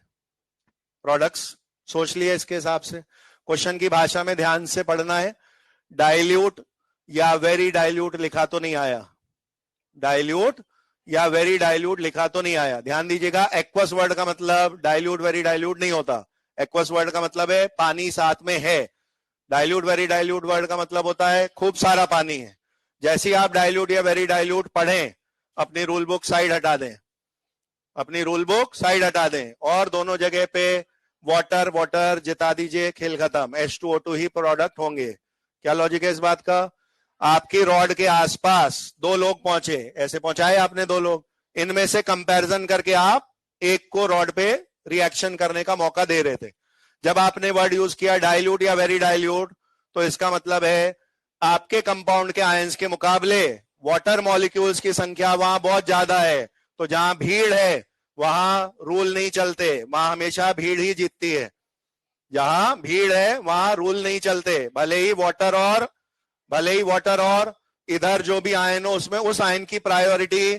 प्रोडक्ट्स सोच लिए इसके हिसाब से. क्वेश्चन की भाषा में ध्यान से पढ़ना है. डाइल्यूट या वेरी डाइल्यूट लिखा तो नहीं आया. डाइल्यूट या वेरी डाइल्यूट लिखा तो नहीं आया. ध्यान दीजिएगा, एक्वस वर्ड का मतलब डाइल्यूट वेरी डाइल्यूट नहीं होता. एक्वस वर्ड का मतलब है पानी साथ में है. डाइल्यूट वेरी डाइल्यूट वर्ड का मतलब होता है खूब सारा पानी है. जैसे ही आप डाइल्यूट या वेरी डाइल्यूट पढ़ें, अपनी रूल बुक साइड हटा दें, अपनी रूल बुक साइड हटा दें और दोनों जगह पे वाटर वाटर जिता दीजिए, खेल खत्म. H2O2 ही प्रोडक्ट होंगे. क्या लॉजिक है इस बात का? आपकी रॉड के आसपास दो लोग पहुंचे, ऐसे पहुंचाए आपने दो लोग, इनमें से कंपैरिजन करके आप एक को रॉड पे रिएक्शन करने का मौका दे रहे थे. जब आपने वर्ड यूज किया डाइल्यूट या वेरी डाइल्यूट, तो इसका मतलब है आपके कंपाउंड के आयंस के मुकाबले वाटर मॉलिक्यूल्स की संख्या वहां बहुत ज्यादा है. तो जहां भीड़ है वहां रूल नहीं चलते, वहां हमेशा भीड़ ही जीतती है. जहां भीड़ है वहां रूल नहीं चलते, भले ही वाटर और इधर जो भी आयन हो उसमें उस आयन की प्रायोरिटी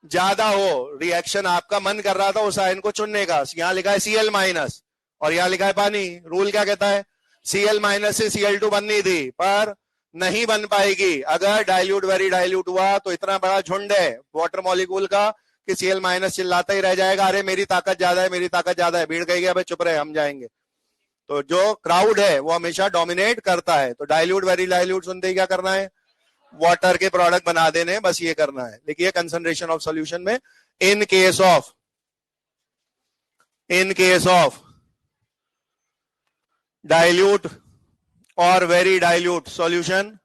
ज्यादा हो. रिएक्शन आपका मन कर रहा था उस आयन को चुनने का. यहां लिखा है Cl- और यहां लिखा है पानी. रूल क्या कहता है? Cl- से Cl2 बननी थी पर नहीं बन पाएगी. अगर डाइल्यूट वेरी डाइल्यूट हुआ तो इतना बड़ा झुंड है वाटर मॉलिक्यूल का कि Cl- चिल्लाता ही रह जाएगा, अरे मेरी ताकत ज्यादा है, मेरी ताकत ज्यादा है. भीड़ कहेगी अबे चुप रहे हम जाएंगे. तो जो क्राउड है वो हमेशा डोमिनेट करता है. तो डाइल्यूट वेरी डाइल्यूट सुनते ही क्या करना है? वाटर के प्रोडक्ट बना देने, बस ये करना है. देखिए कंसंट्रेशन ऑफ सॉल्यूशन में इन केस ऑफ डाइल्यूट और very dilute solution,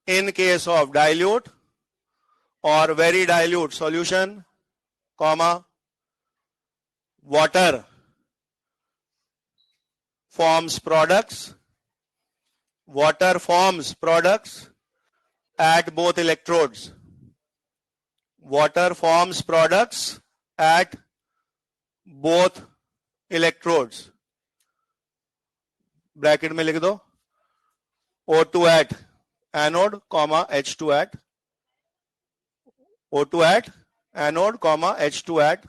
in case of dilute or very dilute solution, comma, water forms products at both electrodes. Water forms products at both electrodes. Bracket में लिख दो O2 at anode, comma H2 at O2 at anode, comma H2 at